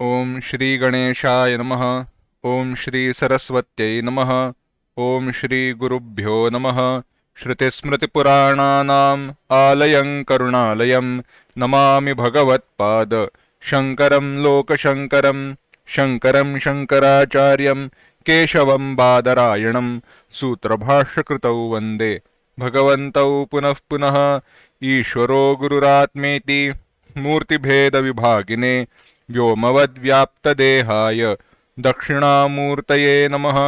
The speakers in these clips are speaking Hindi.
ओम श्री गणेशाय नमः। ओम श्री सरस्वत्यै नमः। ओम श्री गुरुभ्यो नमः। श्रुतिस्मृतिपुराणानाम् आलयं करुणालयं नमामि भगवत्पाद शङ्करं लोकशङ्करं। शङ्करं शङ्कराचार्यं केशवं बादरायणं सूत्रभाष्यकृतौ वन्दे भगवन्तौ पुनः पुनः। ईश्वरो गुरुरात्मेति मूर्तिभेदविभागिने व्योमवद्व्याप्तदेहाय दक्षिणामूर्तये नमः।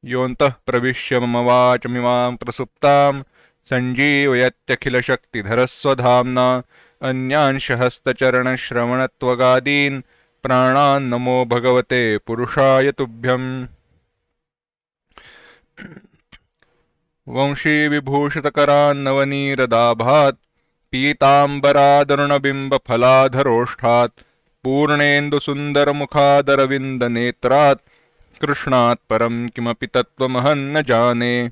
योऽन्तः प्रविश्य मम वाचमिमां प्रसुप्तां सञ्जीवयत्यखिलशक्तिधरस्वधाम्ना अन्यांश हस्तचरणश्रवणत्वगादीन् प्राणान् नमो भगवते पुरुषाय तुभ्यम्। वंशीविभूषितकरान्नवनीरदाभात् पीताम्बरादरुणबिम्बफलाधरोष्ठात् पूर्णेन्दुसुन्दरमुखादरविन्दनेत्रात् कृष्णात् परं किमपि तत्त्वमहं न जाने।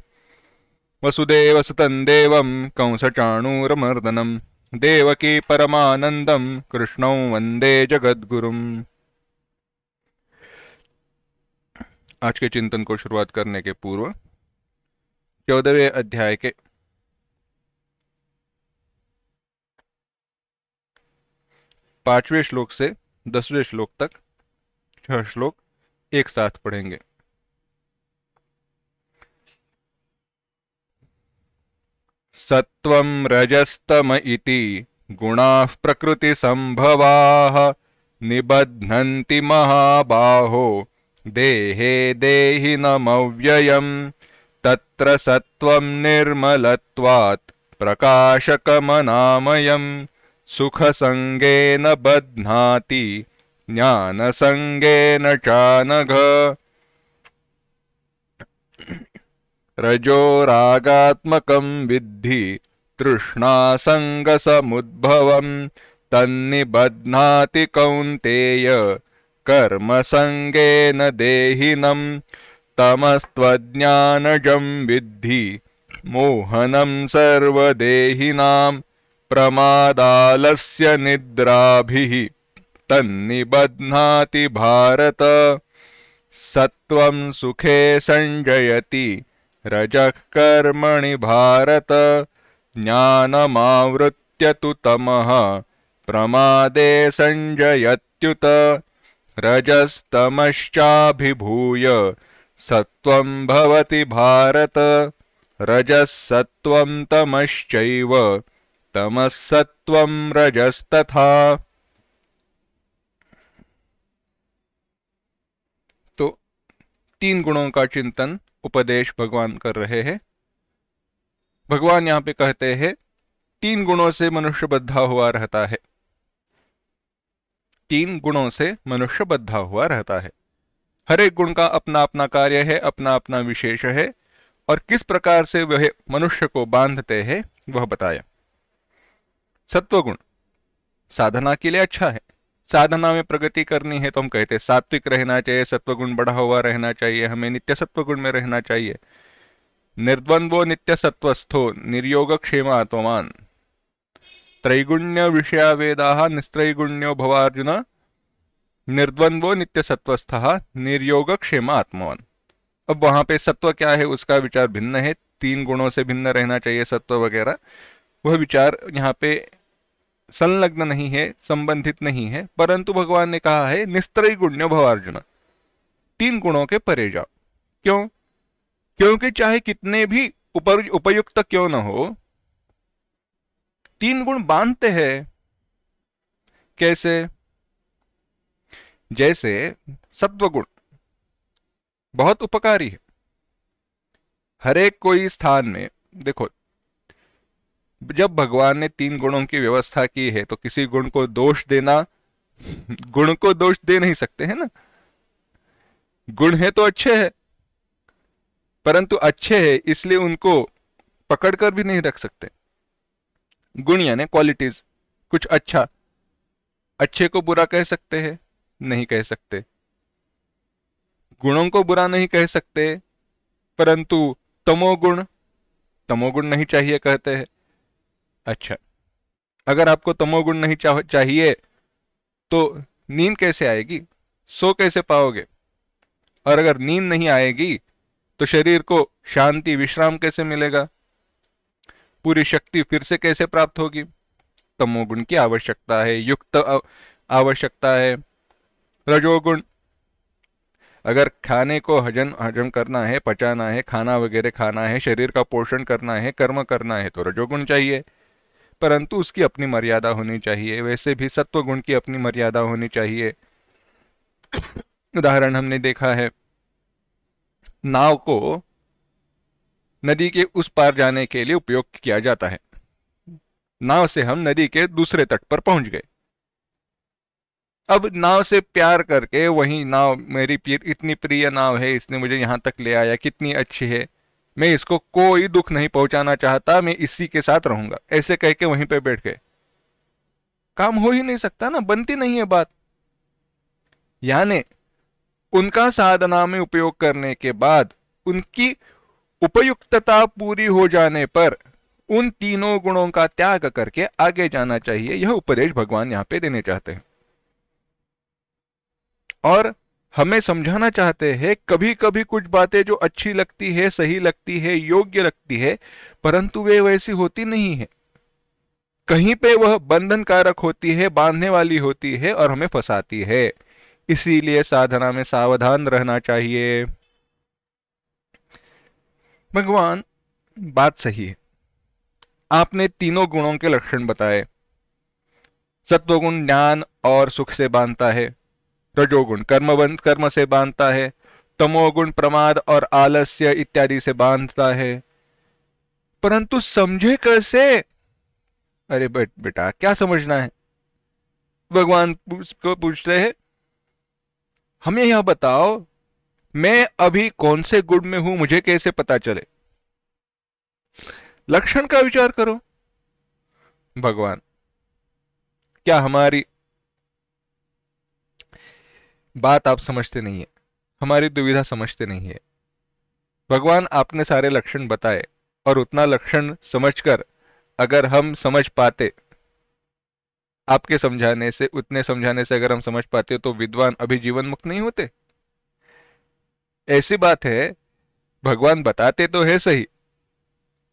वसुदेवसुतं देवं कंसचाणूरमर्दनं देवकी परमानन्दं कृष्णं वन्दे जगद्गुरुम्। आज के चिंतन को शुरुआत करने के पूर्व 14वें अध्याय के 5वें श्लोक से 10वें श्लोक तक 6 श्लोक एक साथ पढ़ेंगे। सत्वं रजस्तम इति गुणाः प्रकृतिसंभवाः निबध्नन्ति महाबाहो देहे देहिनमव्ययम्। तत्र सत्वं निर्मलत्वात् प्रकाशकमनामयम् सुखसंगेन बध्नाति ज्ञानसंगेन चानघ। रजो रागात्मकं विद्धि तृष्णासंगसमुद्भवम् तन्निबध्नाति कौन्तेय कर्मसंगेन देहिनम्। तमस्त्वज्ञानजं विद्धि मोहनं सर्वदेहिनां प्रमादालस्य निद्राभिः तन्निबध्नाति भारत। सत्वं सुखे संजयति रजः कर्मणि भारत ज्ञानमावृत्य तु तमः प्रमादे संजयत्युत। रजस्तमश्चाभिभूय सत्वं भवति भारत रजः सत्वं तमश्चैव तमः सत्वं रजस्तथा। तो 3 गुणों का चिंतन उपदेश भगवान कर रहे हैं। भगवान यहाँ पे कहते हैं 3 गुणों से मनुष्य बद्धा हुआ रहता है। 3 गुणों से मनुष्य बद्धा हुआ रहता है। हर एक गुण का अपना अपना कार्य है, अपना अपना विशेष है, और किस प्रकार से वह मनुष्य को बांधते हैं वह बताया। सत्वगुण साधना के लिए अच्छा है। साधना में प्रगति करनी है तो हम कहते हैं सात्विक रहना चाहिए, सत्वगुण बढ़ा हुआ रहना चाहिए, हमें नित्य सत्वगुण में रहना चाहिए। निर्द्वंद्वो नित्य सत्वस्थो निर्योग क्षेम आत्मवान त्रैगुण्य विषया वेदाः निस्त्रैगुण्यो भवार्जुन निर्द्वंद्वो नित्य सत्वस्थः निर्योग क्षेम आत्मवान। अब वहां पे सत्व क्या है उसका विचार भिन्न है। 3 गुणों से भिन्न रहना चाहिए सत्व वगैरह, वह विचार यहाँ पे संलग्न नहीं है, संबंधित नहीं है। परंतु भगवान ने कहा है निस्त्रय गुण्यो भवार्जुन, 3 गुणों के परे जाओ। क्यों? क्योंकि चाहे कितने भी उपयुक्त क्यों न हो, 3 गुण बांधते हैं। कैसे? जैसे सत्वगुण बहुत उपकारी है। हर एक कोई स्थान में देखो, जब भगवान ने 3 गुणों की व्यवस्था की है तो किसी गुण को दोष देना, गुण को दोष दे नहीं सकते है ना। गुण है तो अच्छे है, परंतु अच्छे है इसलिए उनको पकड़ कर भी नहीं रख सकते। गुण यानी क्वालिटीज, कुछ अच्छा, अच्छे को बुरा कह सकते हैं? नहीं कह सकते। गुणों को बुरा नहीं कह सकते, परंतु तमोगुण नहीं चाहिए कहते हैं। अच्छा, अगर आपको तमोगुण नहीं चाहिए तो नींद कैसे आएगी, सो कैसे पाओगे? और अगर नींद नहीं आएगी तो शरीर को शांति विश्राम कैसे मिलेगा, पूरी शक्ति फिर से कैसे प्राप्त होगी? तमोगुण की आवश्यकता है, युक्त आवश्यकता है। रजोगुण, अगर खाने को हजम हजम करना है, पचाना है, खाना वगैरह खाना है, शरीर का पोषण करना है, कर्म करना है, तो रजोगुण चाहिए, परंतु उसकी अपनी मर्यादा होनी चाहिए। वैसे भी सत्व गुण की अपनी मर्यादा होनी चाहिए। उदाहरण हमने देखा है, नाव को नदी के उस पार जाने के लिए उपयोग किया जाता है। नाव से हम नदी के दूसरे तट पर पहुंच गए। अब नाव से प्यार करके, वही नाव मेरी इतनी प्रिय नाव है, इसने मुझे यहां तक ले आया, कितनी अच्छी है, मैं इसको कोई दुख नहीं पहुंचाना चाहता, मैं इसी के साथ रहूंगा, ऐसे कह के वहीं पे बैठ गए। काम हो ही नहीं सकता ना, बनती नहीं है बात। यानी उनका साधना में उपयोग करने के बाद उनकी उपयुक्तता पूरी हो जाने पर उन तीनों गुणों का त्याग करके आगे जाना चाहिए। यह उपदेश भगवान यहां पे देने चाहते हैं और हमें समझाना चाहते हैं। कभी कभी कुछ बातें जो अच्छी लगती है, सही लगती है, योग्य लगती है, परंतु वे वैसी होती नहीं है। कहीं पे वह बंधन कारक होती है, बांधने वाली होती है और हमें फंसाती है। इसीलिए साधना में सावधान रहना चाहिए। भगवान, बात सही है, आपने तीनों गुणों के लक्षण बताए। सत्वगुण ज्ञान और सुख से बांधता है, रजोगुण कर्म से बांधता है, तमोगुण प्रमाद और आलस्य इत्यादि से बांधता है। परंतु समझे कैसे? अरे बेटा, क्या समझना है? भगवान को पूछते हैं, हमें यह बताओ, मैं अभी कौन से गुण में हूं, मुझे कैसे पता चले? लक्षण का विचार करो। भगवान, क्या हमारी बात आप समझते नहीं है, हमारी दुविधा समझते नहीं है? भगवान, आपने सारे लक्षण बताए और उतना लक्षण समझकर अगर हम समझ पाते, आपके समझाने से, उतने समझाने से अगर हम समझ पाते, तो विद्वान अभी जीवन मुक्त नहीं होते। ऐसी बात है, भगवान बताते तो है सही,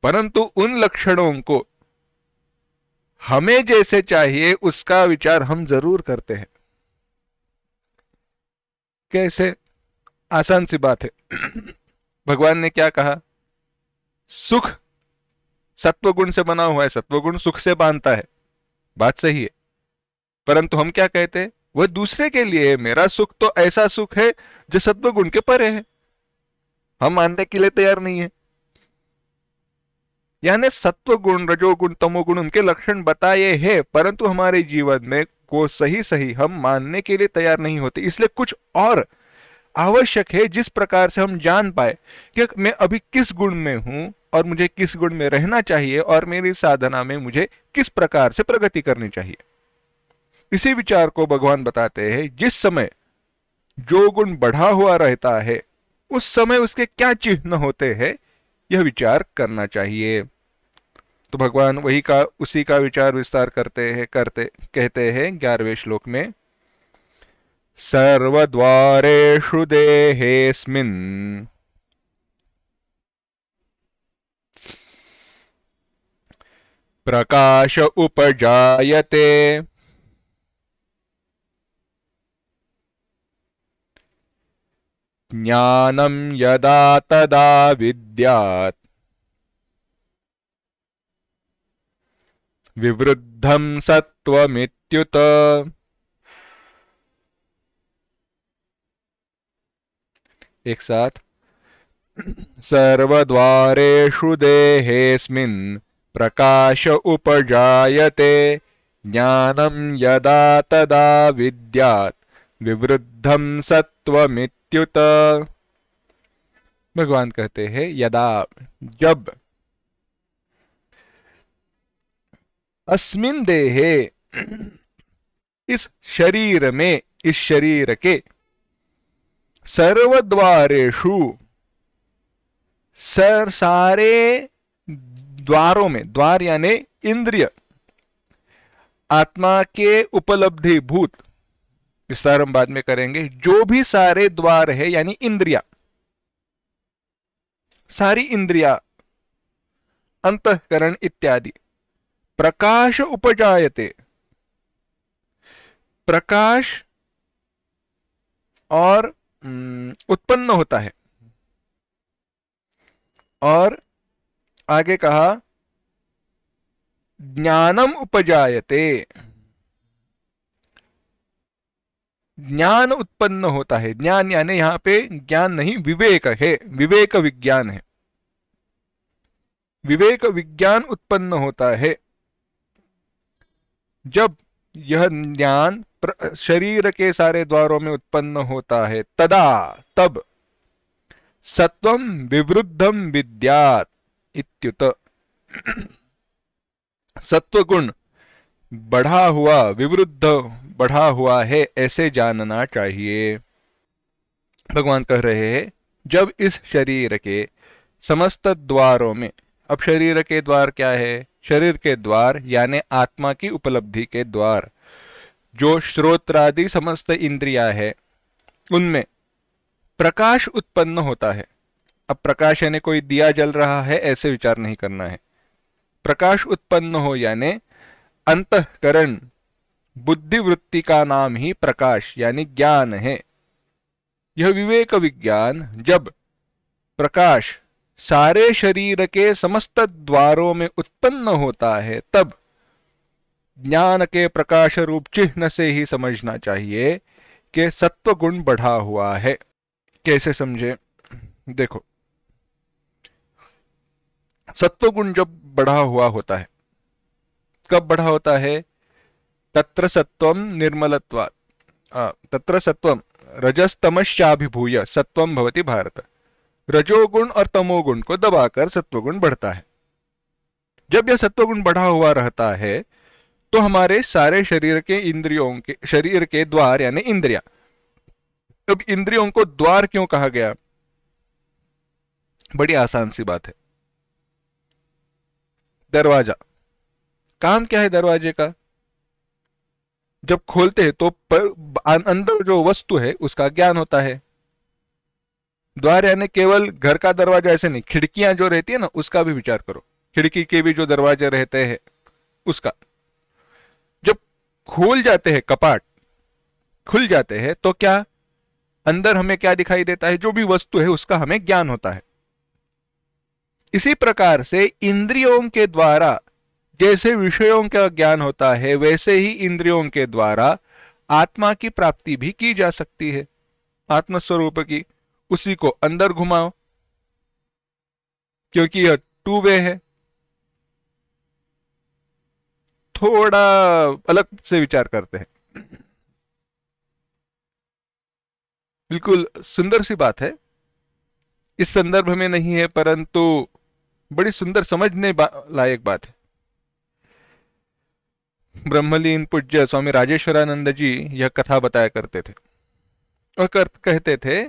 परंतु उन लक्षणों को हमें जैसे चाहिए उसका विचार हम जरूर करते हैं। कैसे? आसान सी बात है। भगवान ने क्या कहा? सुख सत्वगुण से बना हुआ है, सत्वगुण सुख से बांधता है, बात सही है। परंतु हम क्या कहते हैं? वह दूसरे के लिए है, मेरा सुख तो ऐसा सुख है जो सत्वगुण के परे है। हम मानने के लिए तैयार नहीं है। यानी सत्वगुण, रजोगुण, तमोगुण उनके लक्षण बताए हैं, परंतु हमारे जीवन में को सही सही हम मानने के लिए तैयार नहीं होते। इसलिए कुछ और आवश्यक है, जिस प्रकार से हम जान पाए कि मैं अभी किस गुण में हूं और मुझे किस गुण में रहना चाहिए और मेरी साधना में मुझे किस प्रकार से प्रगति करनी चाहिए। इसी विचार को भगवान बताते हैं, जिस समय जो गुण बढ़ा हुआ रहता है उस समय उसके क्या चिन्ह होते हैं, यह विचार करना चाहिए। तो भगवान वही का उसी का विचार विस्तार करते कहते हैं 11वें श्लोक में, सर्वद्वारेषु देहेऽस्मिन् प्रकाश उपजायते ज्ञानं यदा तदा विद्यात् विवृद्धं सत्वमित्युत। एक साथ, सर्वद्वारेषु देहेऽस्मिन् प्रकाश उपजायते ज्ञानं यदा तदा विद्यात् विवृद्धं सत्वमित्युत। भगवान कहते हैं, यदा, जब, अस्मिन देहे, इस शरीर में, इस शरीर के, सर्वद्वारेषु, सारे द्वारों में, द्वार यानी इंद्रिय आत्मा के उपलब्धि भूत, विस्तार हम बाद में करेंगे, जो भी सारे द्वार है यानी इंद्रिया, सारी इंद्रिया, अंतःकरण इत्यादि, प्रकाश उपजायते, प्रकाश और उत्पन्न होता है। और आगे कहा ज्ञानम उपजायते, ज्ञान उत्पन्न होता है। ज्ञान यानी यहां पे ज्ञान नहीं, विवेक है, विवेक विज्ञान है, विवेक विज्ञान उत्पन्न होता है। जब यह ज्ञान शरीर के सारे द्वारों में उत्पन्न होता है, तदा तब सत्वम विवृद्धम विद्यात् इत्युत, सत्वगुण बढ़ा हुआ, विवृद्ध बढ़ा हुआ है, ऐसे जानना चाहिए। भगवान कह रहे हैं जब इस शरीर के समस्त द्वारों में, अब शरीर के द्वार क्या है? शरीर के द्वार यानी आत्मा की उपलब्धि के द्वार, जो श्रोत्रादि समस्त इंद्रिया है, उनमें प्रकाश उत्पन्न होता है। अब प्रकाश यानी कोई दिया जल रहा है ऐसे विचार नहीं करना है। प्रकाश उत्पन्न हो यानी अंतःकरण बुद्धि वृत्ति का नाम ही प्रकाश यानी ज्ञान है। यह विवेक विज्ञान जब प्रकाश सारे शरीर के समस्त द्वारों में उत्पन्न होता है, तब ज्ञान के प्रकाश रूप चिन्ह से ही समझना चाहिए कि सत्व गुण बढ़ा हुआ है। कैसे समझे? देखो, सत्व गुण जब बढ़ा हुआ होता है, कब बढ़ा होता है? तत्र सत्वम निर्मलत्वात्, तत्र सत्वम रजस्तमश्चाभिभूय सत्वम भवति भारत। रजोगुण और तमोगुण को दबाकर सत्वगुण बढ़ता है। जब यह सत्वगुण बढ़ा हुआ रहता है तो हमारे सारे शरीर के इंद्रियों के, शरीर के द्वार यानी इंद्रिया, अब इंद्रियों को द्वार क्यों कहा गया? बड़ी आसान सी बात है। दरवाजा, काम क्या है दरवाजे का? जब खोलते हैं तो अंदर जो वस्तु है उसका ज्ञान होता है। द्वार यानी केवल घर का दरवाजा ऐसे नहीं, खिड़कियां जो रहती है ना, उसका भी विचार करो। खिड़की के भी जो दरवाजे रहते हैं उसका, जब खोल जाते हैं, कपाट खुल जाते हैं, तो क्या अंदर हमें क्या दिखाई देता है? जो भी वस्तु है उसका हमें ज्ञान होता है। इसी प्रकार से इंद्रियों के द्वारा जैसे विषयों का ज्ञान होता है, वैसे ही इंद्रियों के द्वारा आत्मा की प्राप्ति भी की जा सकती है, आत्मस्वरूप की। उसी को अंदर घुमाओ, क्योंकि यह टू वे है। थोड़ा अलग से विचार करते हैं। बिल्कुल सुंदर सी बात है, इस संदर्भ में नहीं है परंतु बड़ी सुंदर समझने लायक बात है। ब्रह्मलीन पूज्य स्वामी राजेश्वरानंद जी यह कथा बताया करते थे और कहते थे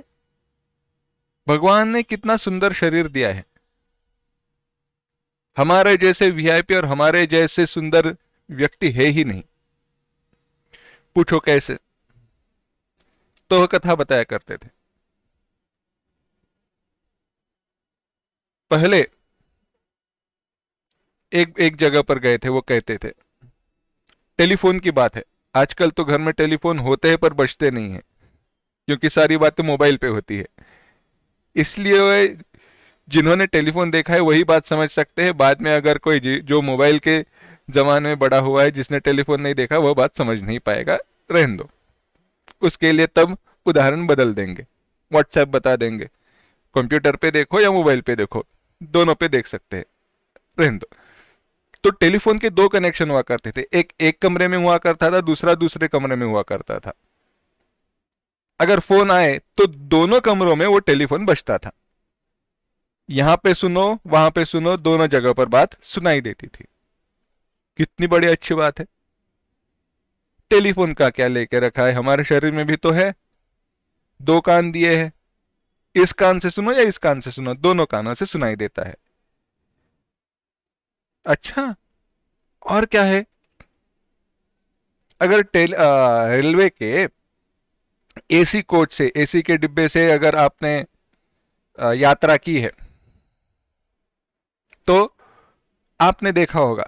भगवान ने कितना सुंदर शरीर दिया है। हमारे जैसे वीआईपी और हमारे जैसे सुंदर व्यक्ति है ही नहीं। पूछो कैसे? तो वह कथा बताया करते थे। पहले एक जगह पर गए थे, वो कहते थे, टेलीफोन की बात है। आजकल तो घर में टेलीफोन होते हैं पर बजते नहीं है, क्योंकि सारी बातें मोबाइल पे होती है। इसलिए जिन्होंने टेलीफोन देखा है वही बात समझ सकते हैं। बाद में अगर कोई जो मोबाइल के जमाने में बड़ा हुआ है, जिसने टेलीफोन नहीं देखा, वह बात समझ नहीं पाएगा। रहने दो, उसके लिए तब उदाहरण बदल देंगे, व्हाट्सएप बता देंगे। कंप्यूटर पे देखो या मोबाइल पे देखो, दोनों पे देख सकते हैं। रहने दो। तो टेलीफोन के दो कनेक्शन हुआ करते थे, एक कमरे में हुआ करता था, दूसरा दूसरे कमरे में हुआ करता था। अगर फोन आए तो दोनों कमरों में वो टेलीफोन बजता था। यहां पे सुनो, वहां पे सुनो, दोनों जगह पर बात सुनाई देती थी। कितनी बड़ी अच्छी बात है। टेलीफोन का क्या लेके रखा है? हमारे शरीर में भी तो है, दो कान दिए हैं। इस कान से सुनो या इस कान से सुनो, दोनों कानों से सुनाई देता है। अच्छा, और क्या है, अगर रेलवे के एसी कोच से, एसी के डिब्बे से अगर आपने यात्रा की है, तो आपने देखा होगा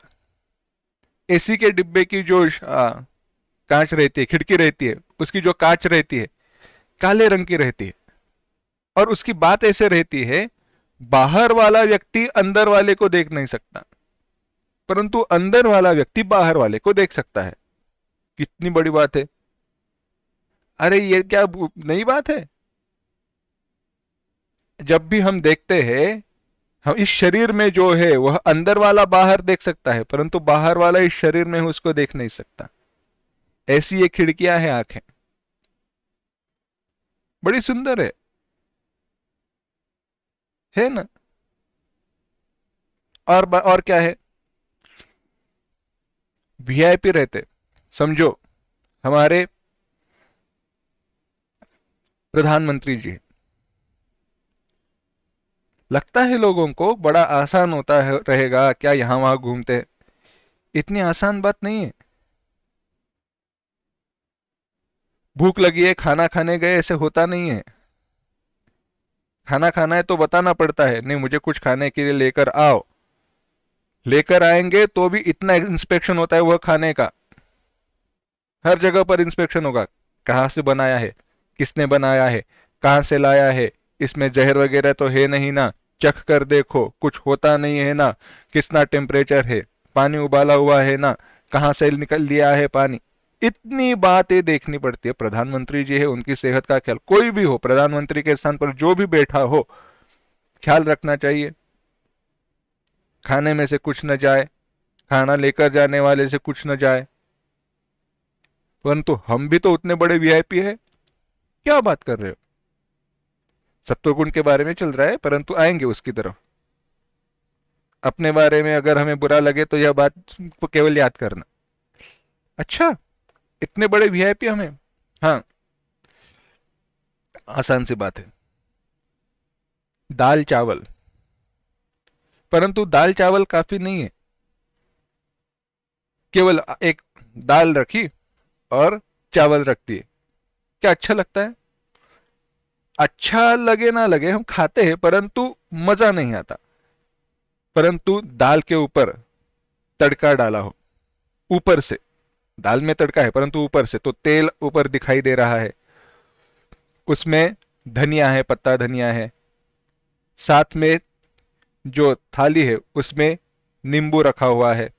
एसी के डिब्बे की जो कांच रहती है, खिड़की रहती है, उसकी जो कांच रहती है काले रंग की रहती है। और उसकी बात ऐसे रहती है, बाहर वाला व्यक्ति अंदर वाले को देख नहीं सकता, परंतु अंदर वाला व्यक्ति बाहर वाले को देख सकता है। कितनी बड़ी बात है। अरे ये क्या नई बात है। जब भी हम देखते हैं, हम इस शरीर में जो है वह अंदर वाला बाहर देख सकता है, परंतु बाहर वाला इस शरीर में है उसको देख नहीं सकता। ऐसी ये खिड़कियां हैं आंखें, बड़ी सुंदर है ना। और क्या है, वीआईपी रहते, समझो हमारे प्रधानमंत्री जी, लगता है लोगों को बड़ा आसान होता है रहेगा क्या यहां वहां घूमते, इतनी आसान बात नहीं है। भूख लगी है, खाना खाने गए, ऐसे होता नहीं है। खाना खाना है तो बताना पड़ता है, नहीं मुझे कुछ खाने के लिए लेकर आओ। लेकर आएंगे तो भी इतना इंस्पेक्शन होता है वह खाने का। हर जगह पर इंस्पेक्शन होगा, कहाँ से बनाया है, किसने बनाया है, कहाँ से लाया है, इसमें जहर वगैरह तो है नहीं ना, चख कर देखो कुछ होता नहीं है ना, कितना टेम्परेचर है, पानी उबाला हुआ है ना, कहाँ से निकल लिया है पानी। इतनी बातें देखनी पड़ती है। प्रधानमंत्री जी है, उनकी सेहत का ख्याल, कोई भी हो प्रधानमंत्री के स्थान पर जो भी बैठा हो, ख्याल रखना चाहिए। खाने में से कुछ न जाए, खाना लेकर जाने वाले से कुछ न जाए। परंतु हम भी तो उतने बड़े वीआईपी है, क्या बात कर रहे हो। सत्वगुण के बारे में चल रहा है, परंतु आएंगे उसकी तरफ। अपने बारे में अगर हमें बुरा लगे तो यह बात को केवल याद करना। अच्छा, इतने बड़े वीआईपी हमें। हाँ, आसान सी बात है, दाल चावल। परंतु दाल चावल काफी नहीं है, केवल एक दाल रखी और चावल रख दिए, क्या अच्छा लगता है। अच्छा लगे ना लगे हम खाते हैं, परंतु मजा नहीं आता। परंतु दाल के ऊपर तड़का डाला हो, ऊपर से, दाल में तड़का है परंतु ऊपर से तो तेल ऊपर दिखाई दे रहा है, उसमें धनिया है, पत्ता धनिया है, साथ में जो थाली है उसमें नींबू रखा हुआ है,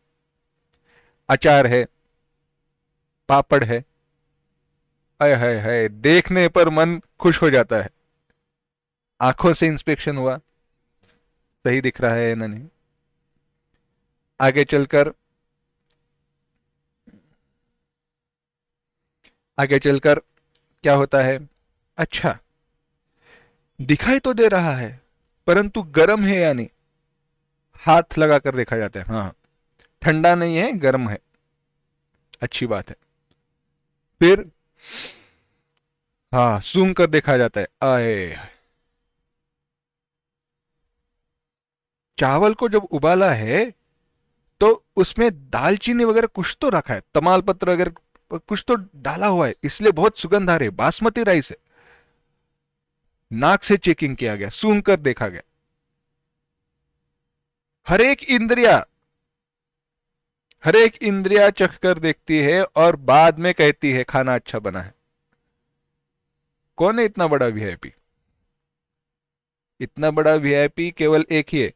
अचार है, पापड़ है। अय हाय हाय, देखने पर मन खुश हो जाता है। आंखों से इंस्पेक्शन हुआ, सही दिख रहा है ना नहीं। आगे चलकर, आगे चलकर क्या होता है, अच्छा दिखाई तो दे रहा है परंतु गर्म है या नहीं, हाथ लगा कर देखा जाता है। हाँ, ठंडा नहीं है, गर्म है, अच्छी बात है। फिर हाँ, सूंघ कर देखा जाता है। आए, चावल को जब उबाला है तो उसमें दालचीनी वगैरह कुछ तो रखा है, तमाल पत्र वगैरह कुछ तो डाला हुआ है, इसलिए बहुत सुगंध आ रही है। बासमती राइस है। नाक से चेकिंग किया गया, सूंघ कर देखा गया, हर एक इंद्रिया, हर एक इंद्रिया चख कर देखती है और बाद में कहती है खाना अच्छा बना है। कौन है इतना बड़ा वीआईपी। इतना बड़ा वीआईपी केवल एक ही है।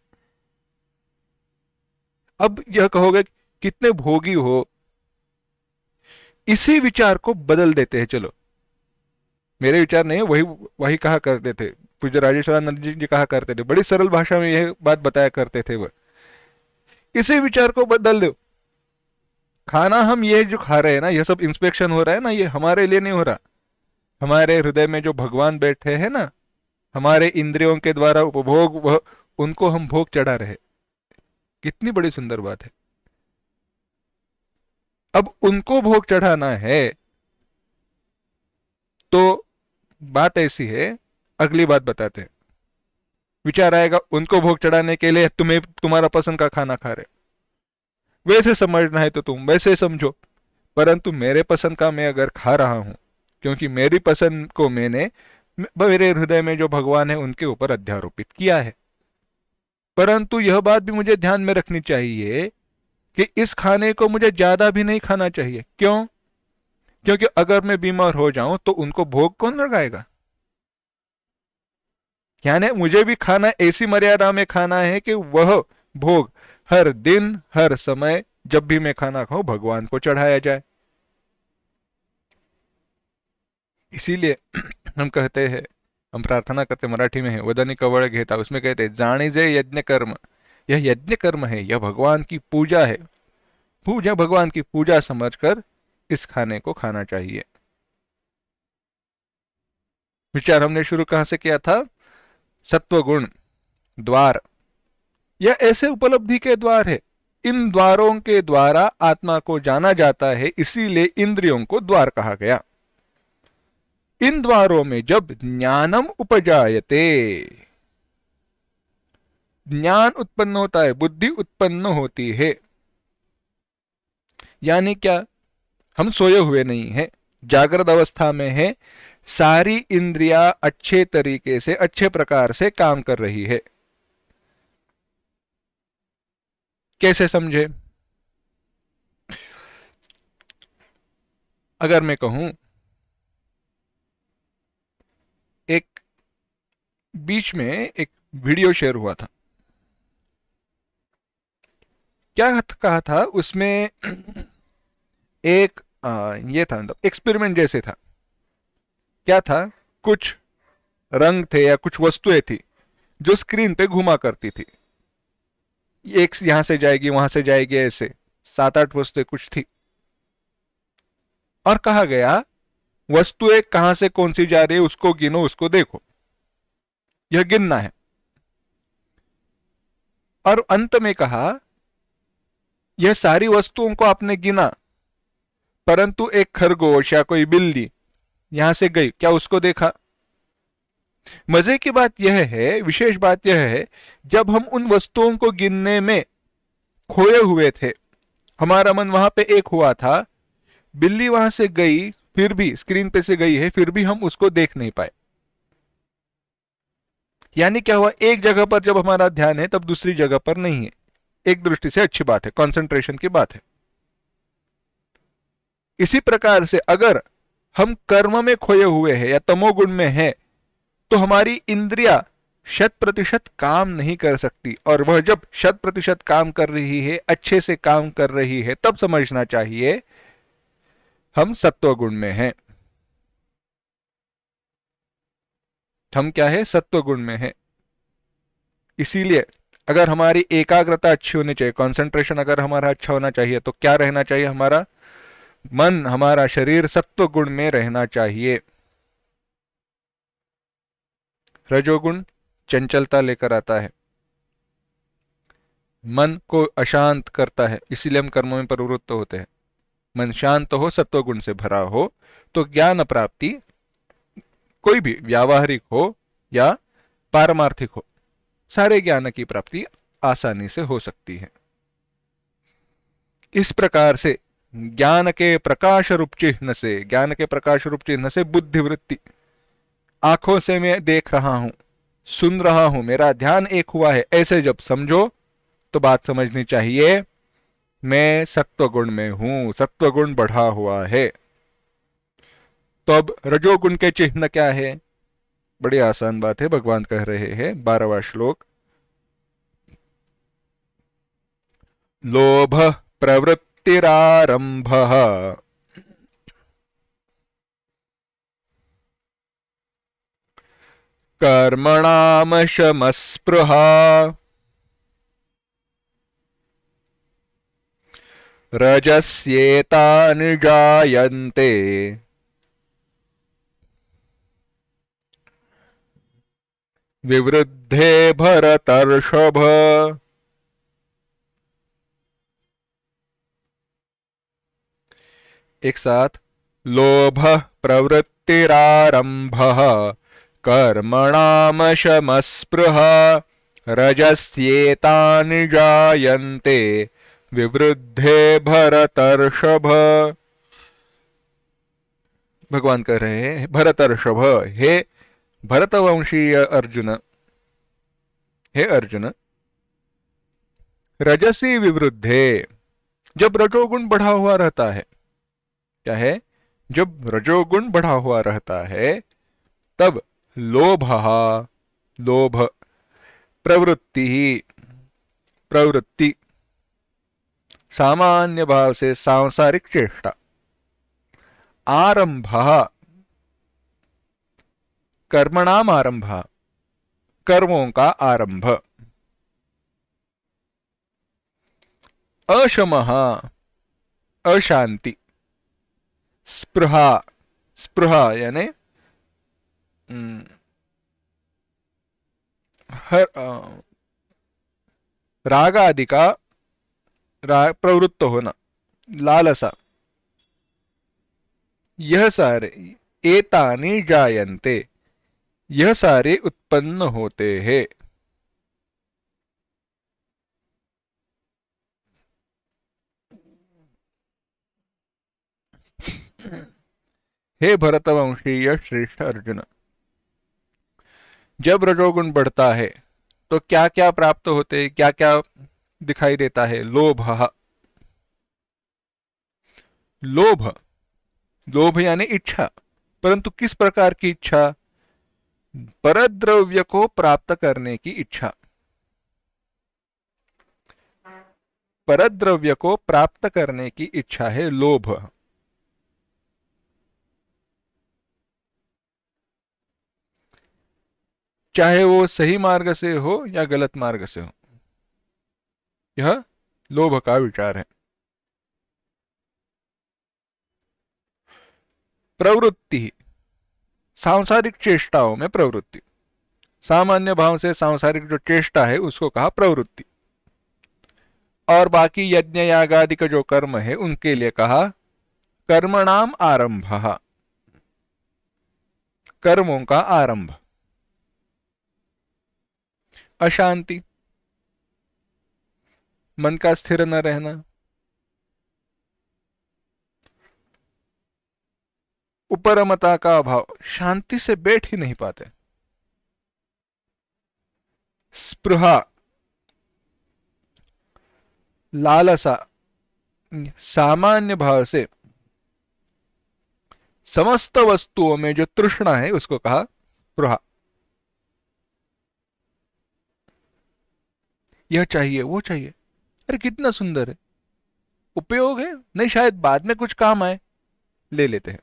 अब यह कहोगे कितने भोगी हो, इसी विचार को बदल देते हैं। चलो, मेरे विचार नहीं है, वही वही कहा करते थे पूज्य राजेश्वरानंद जी कहा करते थे, बड़ी सरल भाषा में यह बात बताया करते थे वह। इसी विचार को बदल दो। खाना हम ये जो खा रहे हैं ना, यह सब इंस्पेक्शन हो रहा है ना, ये हमारे लिए नहीं हो रहा। हमारे हृदय में जो भगवान बैठे हैं ना, हमारे इंद्रियों के द्वारा उपभोग, वह उनको हम भोग चढ़ा रहे। कितनी बड़ी सुंदर बात है। अब उनको भोग चढ़ाना है तो बात ऐसी है, अगली बात बताते हैं। विचार आएगा उनको भोग चढ़ाने के लिए तुम्हें तुम्हारा पसंद का खाना खा रहे, वैसे समझना है तो तुम वैसे समझो, परंतु मेरे पसंद का मैं अगर खा रहा हूं, क्योंकि मेरी पसंद को मैंने मेरे हृदय में जो भगवान है उनके ऊपर अध्यारोपित किया है। परंतु यह बात भी मुझे ध्यान में रखनी चाहिए कि इस खाने को मुझे ज्यादा भी नहीं खाना चाहिए। क्यों? क्योंकि अगर मैं बीमार हो जाऊं तो उनको भोग कौन लगाएगा? यानी मुझे भी खाना ऐसी मर्यादा में खाना है कि वह भोग हर दिन हर समय जब भी मैं खाना खाऊं भगवान को चढ़ाया जाए। इसीलिए हम कहते हैं, हम प्रार्थना करते मराठी में है वदनी कवळ घेता, उसमें कहते हैं जाणीजे यज्ञ कर्म, यह यज्ञ कर्म है, यह भगवान की पूजा है, पूजा भगवान की पूजा समझकर इस खाने को खाना चाहिए। विचार हमने शुरू कहां से किया था? सत्वगुण द्वार, यह ऐसे उपलब्धि के द्वार है, इन द्वारों के द्वारा आत्मा को जाना जाता है, इसीलिए इंद्रियों को द्वार कहा गया। इन द्वारों में जब ज्ञानम उपजायते, ज्ञान उत्पन्न होता है, बुद्धि उत्पन्न होती है, यानी क्या? हम सोए हुए नहीं हैं, जागृत अवस्था में है, सारी इंद्रियां अच्छे तरीके से अच्छे प्रकार से काम कर रही है। कैसे समझे? अगर मैं कहूं एक बीच में एक वीडियो शेयर हुआ था, क्या कहा था उसमें? एक ये था, मतलब एक्सपेरिमेंट जैसे था। क्या था? कुछ रंग थे या कुछ वस्तुएं थी जो स्क्रीन पे घुमा करती थी, एक यहां से जाएगी वहां से जाएगी, ऐसे 7-8 वस्तुएं कुछ थी। और कहा गया वस्तुएं कहां से कौन सी जा रही है उसको गिनो, उसको देखो, यह गिनना है। और अंत में कहा यह सारी वस्तुओं को आपने गिना, परंतु एक खरगोश या कोई बिल्ली यहां से गई, क्या उसको देखा? मजे की बात यह है, विशेष बात यह है, जब हम उन वस्तुओं को गिनने में खोए हुए थे, हमारा मन वहां पे एक हुआ था, बिल्ली वहां से गई, फिर भी स्क्रीन पे से गई है, फिर भी हम उसको देख नहीं पाए। यानी क्या हुआ? एक जगह पर जब हमारा ध्यान है तब दूसरी जगह पर नहीं है। एक दृष्टि से अच्छी बात है, कंसंट्रेशन की बात है। इसी प्रकार से अगर हम कर्म में खोए हुए हैं या तमोगुण में हैं, तो हमारी इंद्रिया 100% काम नहीं कर सकती, और वह जब 100% काम कर रही है, अच्छे से काम कर रही है, तब समझना चाहिए हम सत्वगुण में हैं। हम क्या है? सत्वगुण में है। इसीलिए अगर हमारी एकाग्रता अच्छी होनी चाहिए, कंसंट्रेशन अगर हमारा अच्छा होना चाहिए, तो क्या रहना चाहिए? हमारा मन, हमारा शरीर सत्वगुण में रहना चाहिए। रजोगुण चंचलता लेकर आता है, मन को अशांत करता है, इसीलिए हम कर्मों में प्रवृत्त होते हैं। मन शांत हो, सत्वगुण से भरा हो, तो ज्ञान प्राप्ति कोई भी व्यावहारिक हो या पारमार्थिक हो, सारे ज्ञान की प्राप्ति आसानी से हो सकती है। इस प्रकार से ज्ञान के प्रकाश रूप चिन्ह से, ज्ञान के प्रकाश रूप चिन्ह से बुद्धिवृत्ति, आंखों से मैं देख रहा हूं, सुन रहा हूं, मेरा ध्यान एक हुआ है, ऐसे जब समझो तो बात समझनी चाहिए मैं सत्वगुण में हूं, सत्वगुण बढ़ा हुआ है। तो अब रजोगुण के चिन्ह क्या है? बड़ी आसान बात है, भगवान कह रहे हैं 12वां श्लोक, लोभ प्रवृत्तिरारंभ कर्मणाम शमस्पृहा रजस्येतानि जायन्ते विवृद्धे भरतर्षभ। एक साथ, लोभ प्रवृत्तिरारंभ कर्मणाम शमस्पृहा रजस्येतानि जायन्ते विवृद्धे भरतर्षभ। भगवान कह रहे हैं भरतर्षभ, हे भरतवंशीय अर्जुन, हे अर्जुन, रजसी विवृद्धे, जब रजोगुण बढ़ा हुआ रहता है, क्या है, जब रजोगुण बढ़ा हुआ रहता है तब लोभ, लोभ, प्रवृत्ति, प्रवृत्ति, सामान्य भाव से सांसारिक चेष्टा, आरंभ, कर्मणाम आरंभ, कर्मों का आरंभ, अशमः, अशांति, स्पृहा, स्पृहा यानी हर राग आदि का प्रवृत्त होना, लालसा, यह सारे एतानि जायन्ते, यह सारे उत्पन्न होते हैं। हे भरतवंशीय श्रेष्ठ अर्जुन, जब रजोगुण बढ़ता है तो क्या क्या प्राप्त होते, क्या क्या दिखाई देता है, लोभ, लोभ, लोभ यानी इच्छा, परंतु किस प्रकार की इच्छा, परद्रव्य को प्राप्त करने की इच्छा, परद्रव्य को प्राप्त करने की इच्छा है लोभ। चाहे वो सही मार्ग से हो या गलत मार्ग से हो, यह लोभ का विचार है। प्रवृत्ति, सांसारिक चेष्टाओं में प्रवृत्ति, सामान्य भाव से सांसारिक जो चेष्टा है उसको कहा प्रवृत्ति, और बाकी यज्ञ याग आदि का जो कर्म है उनके लिए कहा कर्मणाम आरंभ, कर्मों का आरंभ। अशांति, मन का स्थिर न रहना, उपरमता का अभाव, शांति से बैठ ही नहीं पाते। स्पृहा, लालसा, सामान्य भाव से समस्त वस्तुओं में जो तृष्णा है उसको कहा स्पृहा, यह चाहिए वो चाहिए, अरे कितना सुंदर है, उपयोग है नहीं, शायद बाद में कुछ काम आए, ले लेते हैं।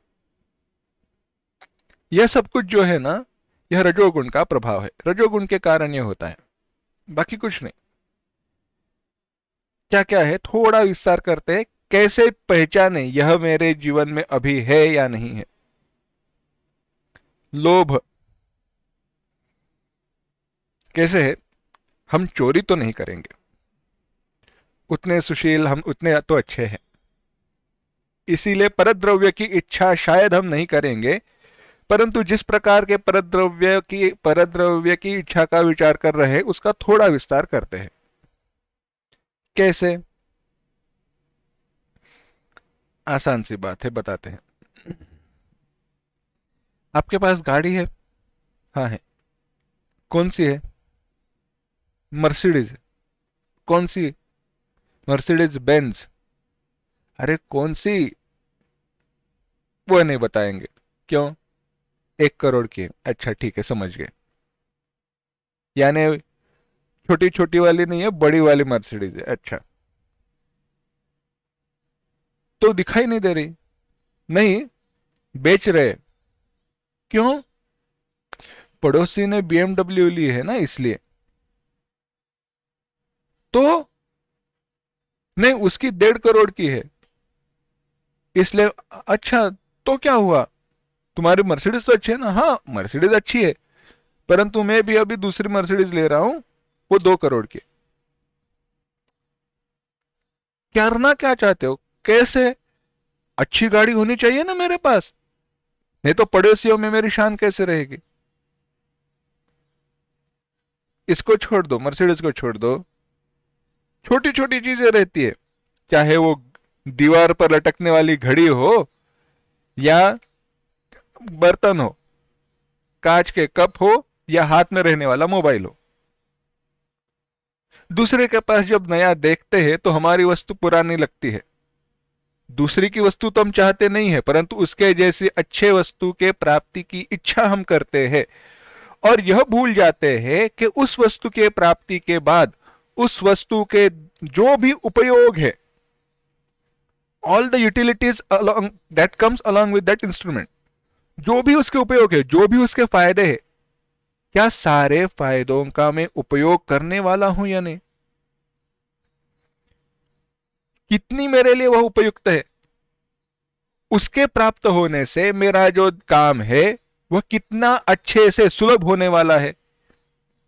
यह सब कुछ जो है ना, यह रजोगुण का प्रभाव है, रजोगुण के कारण यह होता है, बाकी कुछ नहीं। क्या क्या है, थोड़ा विस्तार करते हैं, कैसे पहचाने यह मेरे जीवन में अभी है या नहीं है। लोभ कैसे है, हम चोरी तो नहीं करेंगे, उतने सुशील, हम उतने तो अच्छे हैं, इसीलिए परद्रव्य की इच्छा शायद हम नहीं करेंगे, परंतु जिस प्रकार के परद्रव्य की इच्छा का विचार कर रहे हैं उसका थोड़ा विस्तार करते हैं। कैसे, आसान सी बात है, बताते हैं। आपके पास गाड़ी है, हाँ है, कौन सी है, मर्सिडीज, कौन सी, मर्सिडीज बेंज, अरे कौन सी, वो नहीं बताएंगे, क्यों, 1 करोड़ की है, अच्छा ठीक है समझ गए, यानी छोटी छोटी वाली नहीं है, बड़ी वाली मर्सिडीज है, अच्छा, तो दिखाई नहीं दे रही, नहीं बेच रहे, क्यों, पड़ोसी ने बीएमडब्ल्यू ली है ना इसलिए, तो नहीं उसकी 1.5 करोड़ की है इसलिए, अच्छा तो क्या हुआ, तुम्हारी मर्सिडीज तो अच्छी है ना, हाँ मर्सिडीज अच्छी है, परंतु मैं भी अभी दूसरी मर्सिडीज ले रहा हूं, वो 2 करोड़ की। करना क्या चाहते हो, कैसे, अच्छी गाड़ी होनी चाहिए ना मेरे पास, नहीं तो पड़ोसियों में मेरी शान कैसे रहेगी। इसको छोड़ दो, मर्सिडीज को छोड़ दो, छोटी छोटी चीजें रहती है, चाहे वो दीवार पर लटकने वाली घड़ी हो या बर्तन हो, कांच के कप हो या हाथ में रहने वाला मोबाइल हो। दूसरे के पास जब नया देखते हैं तो हमारी वस्तु पुरानी लगती है। दूसरी की वस्तु तो हम चाहते नहीं है, परंतु उसके जैसी अच्छे वस्तु के प्राप्ति की इच्छा हम करते हैं, और यह भूल जाते हैं कि उस वस्तु के प्राप्ति के बाद उस वस्तु के जो भी उपयोग है, all the utilities that comes along with that instrument, जो भी उसके उपयोग है, जो भी उसके फायदे हैं, क्या सारे फायदों का मैं उपयोग करने वाला हूं या नहीं, कितनी मेरे लिए वह उपयुक्त है, उसके प्राप्त होने से मेरा जो काम है वह कितना अच्छे से सुलभ होने वाला है,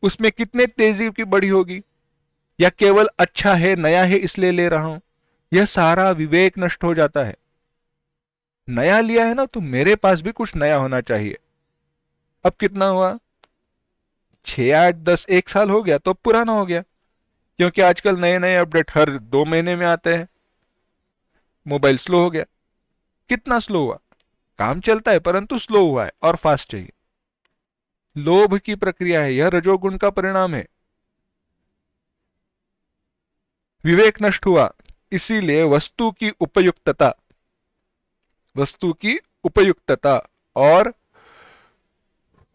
उसमें कितने तेजी की बढ़ी होगी, या केवल अच्छा है, नया है इसलिए ले रहा हूं। यह सारा विवेक नष्ट हो जाता है। नया लिया है ना, तो मेरे पास भी कुछ नया होना चाहिए। अब कितना हुआ, 6 8 10 एक साल हो गया तो पुराना हो गया, क्योंकि आजकल नए नए अपडेट हर 2 महीने में आते हैं। मोबाइल स्लो हो गया। कितना स्लो हुआ, काम चलता है परंतु स्लो हुआ है और फास्ट चाहिए। लोभ की प्रक्रिया है, यह रजोगुण का परिणाम है। विवेक नष्ट हुआ, इसीलिए वस्तु की उपयुक्तता और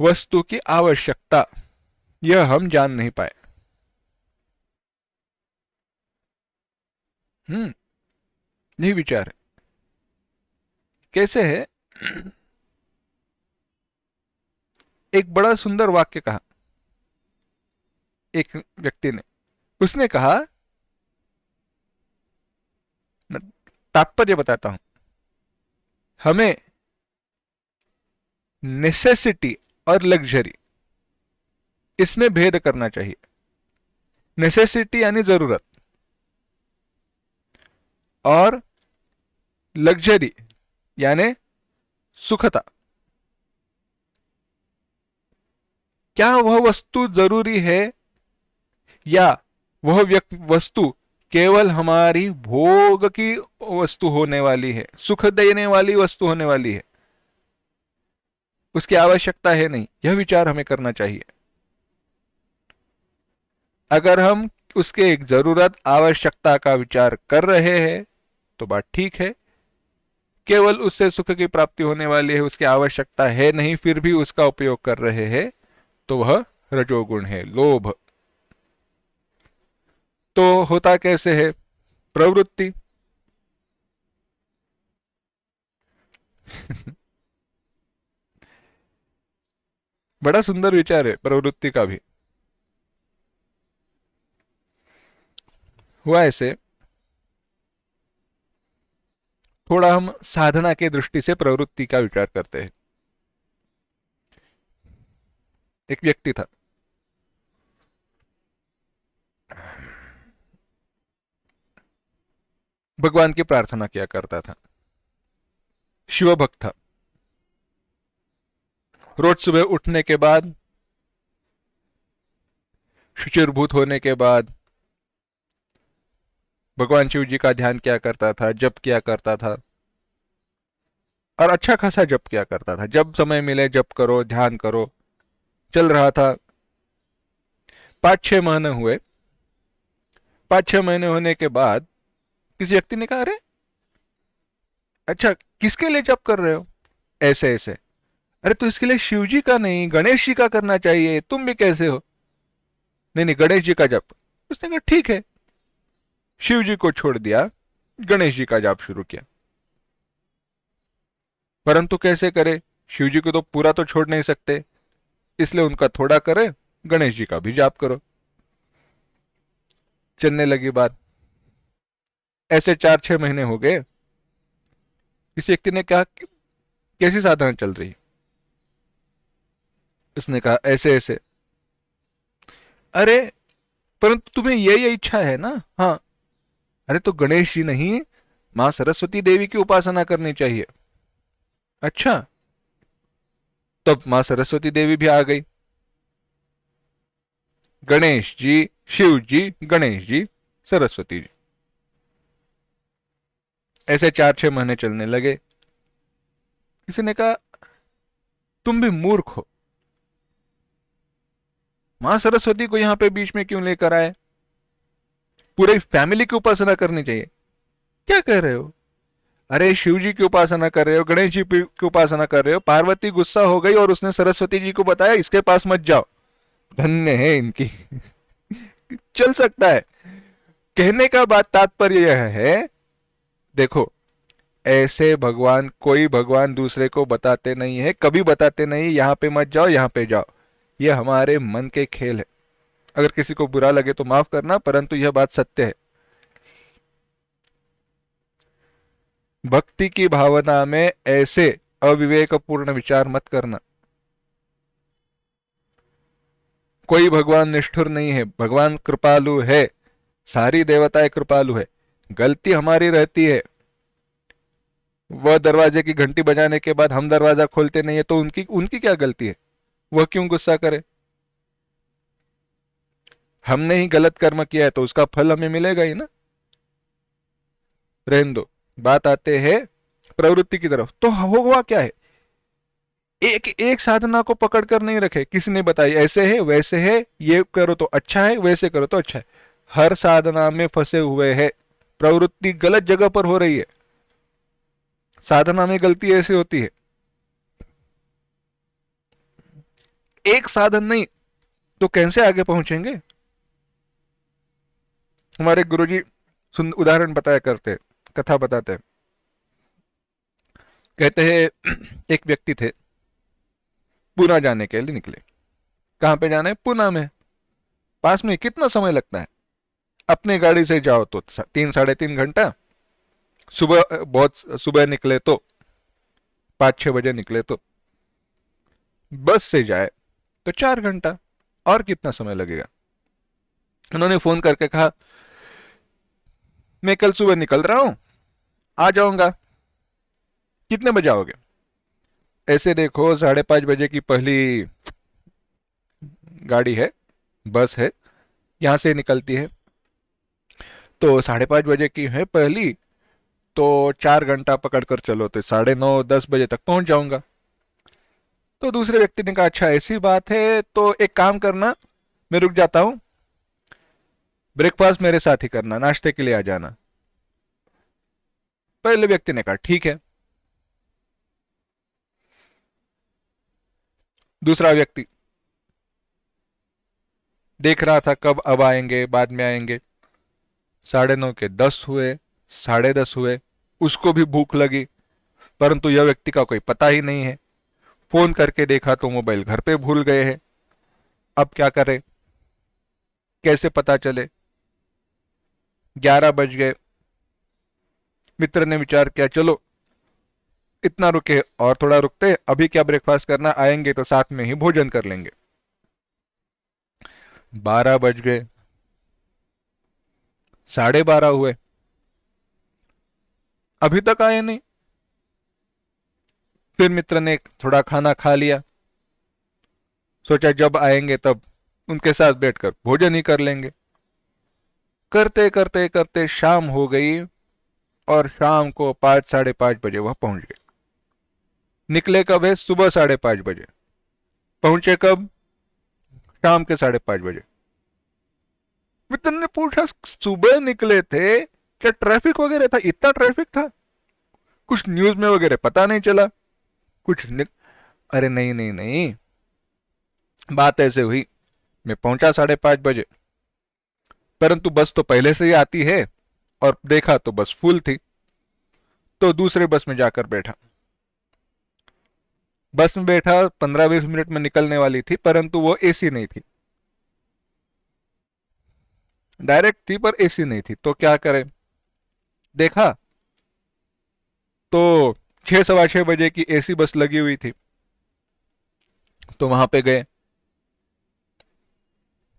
वस्तु की आवश्यकता यह हम जान नहीं पाए। यही विचार है। कैसे है, एक बड़ा सुंदर वाक्य कहा एक व्यक्ति ने। उसने कहा, मैं तात्पर्य बताता हूं, हमें नेसेसिटी और लग्जरी इसमें भेद करना चाहिए। नेसेसिटी यानी जरूरत, और लग्जरी यानी सुखता। क्या वह वस्तु जरूरी है, या वह वस्तु केवल हमारी भोग की वस्तु होने वाली है, सुख देने वाली वस्तु होने वाली है, उसकी आवश्यकता है नहीं, यह विचार हमें करना चाहिए। अगर हम उसके एक जरूरत आवश्यकता का विचार कर रहे हैं तो बात ठीक है। केवल उससे सुख की प्राप्ति होने वाली है, उसकी आवश्यकता है नहीं, फिर भी उसका उपयोग कर रहे हैं, तो वह रजोगुण है, लोभ। तो होता कैसे है, प्रवृत्ति। बड़ा सुंदर विचार है प्रवृत्ति का भी। हुआ ऐसे, थोड़ा हम साधना के दृष्टि से प्रवृत्ति का विचार करते हैं। एक व्यक्ति था, भगवान की प्रार्थना किया करता था, शिव भक्त था। रोज सुबह उठने के बाद, शुचिर्भूत होने के बाद भगवान शिव जी का ध्यान किया करता था, जप किया करता था, और अच्छा खासा जप किया करता था। जब समय मिले जप करो, ध्यान करो, चल रहा था। 5 6 महीने हुए। 5 6 महीने होने के बाद किसी व्यक्ति ने कहा, अरे अच्छा, किसके लिए जप कर रहे हो ऐसे ऐसे? अरे तो इसके लिए शिव जी का नहीं, गणेश जी का करना चाहिए, तुम भी कैसे हो? नहीं नहीं, गणेश जी का जप। उसने कहा ठीक है, शिव जी को छोड़ दिया, गणेश जी का जाप शुरू किया। परंतु कैसे करे, शिव जी को तो पूरा तो छोड़ नहीं सकते, इसलिए उनका थोड़ा करे, गणेश जी का भी जाप करो। चलने लगी बात। ऐसे 4 6 महीने हो गए। किसी व्यक्ति ने कहा, कैसी साधना चल रही? उसने कहा, ऐसे ऐसे। अरे परंतु तुम्हें ये इच्छा है ना? हाँ। अरे तो गणेश जी नहीं, मां सरस्वती देवी की उपासना करनी चाहिए। अच्छा, तब मां सरस्वती देवी भी आ गई। गणेश जी, शिव जी, गणेश जी, सरस्वती जी। ऐसे 4-6 महीने चलने लगे। किसी ने कहा तुम भी मूर्ख हो, मां सरस्वती को यहां पे बीच में क्यों लेकर आए, पूरे फैमिली की उपासना करनी चाहिए। क्या कह रहे हो, अरे शिव जी की उपासना कर रहे हो, गणेश जी की उपासना कर रहे हो। पार्वती गुस्सा हो गई और उसने सरस्वती जी को बताया इसके पास मत जाओ। धन्य है इनकी। चल सकता है। कहने का बात तात्पर्य यह है, देखो ऐसे भगवान, कोई भगवान दूसरे को बताते नहीं है, कभी बताते नहीं यहां पे मत जाओ यहां पे जाओ। ये हमारे मन के खेल है। अगर किसी को बुरा लगे तो माफ करना, परंतु यह बात सत्य है। भक्ति की भावना में ऐसे अविवेकपूर्ण विचार मत करना। कोई भगवान निष्ठुर नहीं है, भगवान कृपालु है, सारी देवताएं कृपालु है। गलती हमारी रहती है। वह दरवाजे की घंटी बजाने के बाद हम दरवाजा खोलते नहीं है तो उनकी उनकी क्या गलती है, वह क्यों गुस्सा करे। हमने ही गलत कर्म किया है तो उसका फल हमें मिलेगा ही ना। रहने दो, बात आते हैं प्रवृत्ति की तरफ। तो हुआ क्या है, एक एक साधना को पकड़ कर नहीं रखे, किसी ने बताई ऐसे है वैसे है, ये करो तो अच्छा है वैसे करो तो अच्छा है। हर साधना में फंसे हुए हैं, प्रवृत्ति गलत जगह पर हो रही है। साधना में गलती ऐसी होती है, एक साधन नहीं तो कैसे आगे पहुंचेंगे। हमारे गुरुजी उदाहरण बताया करते, कथा बताते हैं। कहते हैं एक व्यक्ति थे, पूना जाने के लिए निकले। कहां पे जाना है, पूना में। पास में कितना समय लगता है, अपनी गाड़ी से जाओ तो 3-3.5 घंटा। सुबह बहुत सुबह निकले तो 5-6 बजे निकले तो बस से जाए तो 4 घंटा। और कितना समय लगेगा। उन्होंने फोन करके कहा मैं कल सुबह निकल रहा हूं, आ जाऊंगा, कितने बजे आओगे। ऐसे देखो 5:30 बजे की पहली गाड़ी है, बस है, यहां से निकलती है। तो 5:30 बजे की है पहली, तो 4 घंटा पकड़ कर चलो तो 9:30-10 बजे तक पहुंच जाऊंगा। तो दूसरे व्यक्ति ने कहा अच्छा ऐसी बात है तो एक काम करना, मैं रुक जाता हूं, ब्रेकफास्ट मेरे साथ ही करना, नाश्ते के लिए आ जाना। पहले व्यक्ति ने कहा ठीक है। दूसरा व्यक्ति देख रहा था कब अब आएंगे, बाद में आएंगे। 9:30 के 10 हुए, 10:30 हुए, उसको भी भूख लगी, परंतु यह व्यक्ति का कोई पता ही नहीं है। फोन करके देखा तो मोबाइल घर पे भूल गए हैं। अब क्या करें, कैसे पता चले। 11 बज गए। मित्र ने विचार किया चलो इतना रुके और थोड़ा रुकते, अभी क्या ब्रेकफास्ट करना, आएंगे तो साथ में ही भोजन कर लेंगे। 12 बज गए, 12:30 हुए, अभी तक आए नहीं। फिर मित्र ने थोड़ा खाना खा लिया, सोचा जब आएंगे तब उनके साथ बैठकर भोजन ही कर लेंगे। करते करते करते शाम हो गई और शाम को 5-5:30 बजे वह पहुंच गए। निकले कब है, सुबह 5:30 बजे, पहुंचे कब, शाम के 5:30 बजे। मित्र ने पूछा सुबह निकले थे, क्या ट्रैफिक वगैरह था, इतना ट्रैफिक था, कुछ न्यूज में वगैरह पता नहीं चला कुछ अरे नहीं नहीं नहीं, बात ऐसे हुई, मैं पहुंचा 5:30 बजे, परंतु बस तो पहले से ही आती है और देखा तो बस फुल थी, तो दूसरे बस में जाकर बैठा। बस में बैठा, 15-20 मिनट में निकलने वाली थी, परंतु वो एसी नहीं थी, डायरेक्ट थी पर एसी नहीं थी। तो क्या करें, देखा तो 6-6:15 बजे की एसी बस लगी हुई थी, तो वहां पे गए,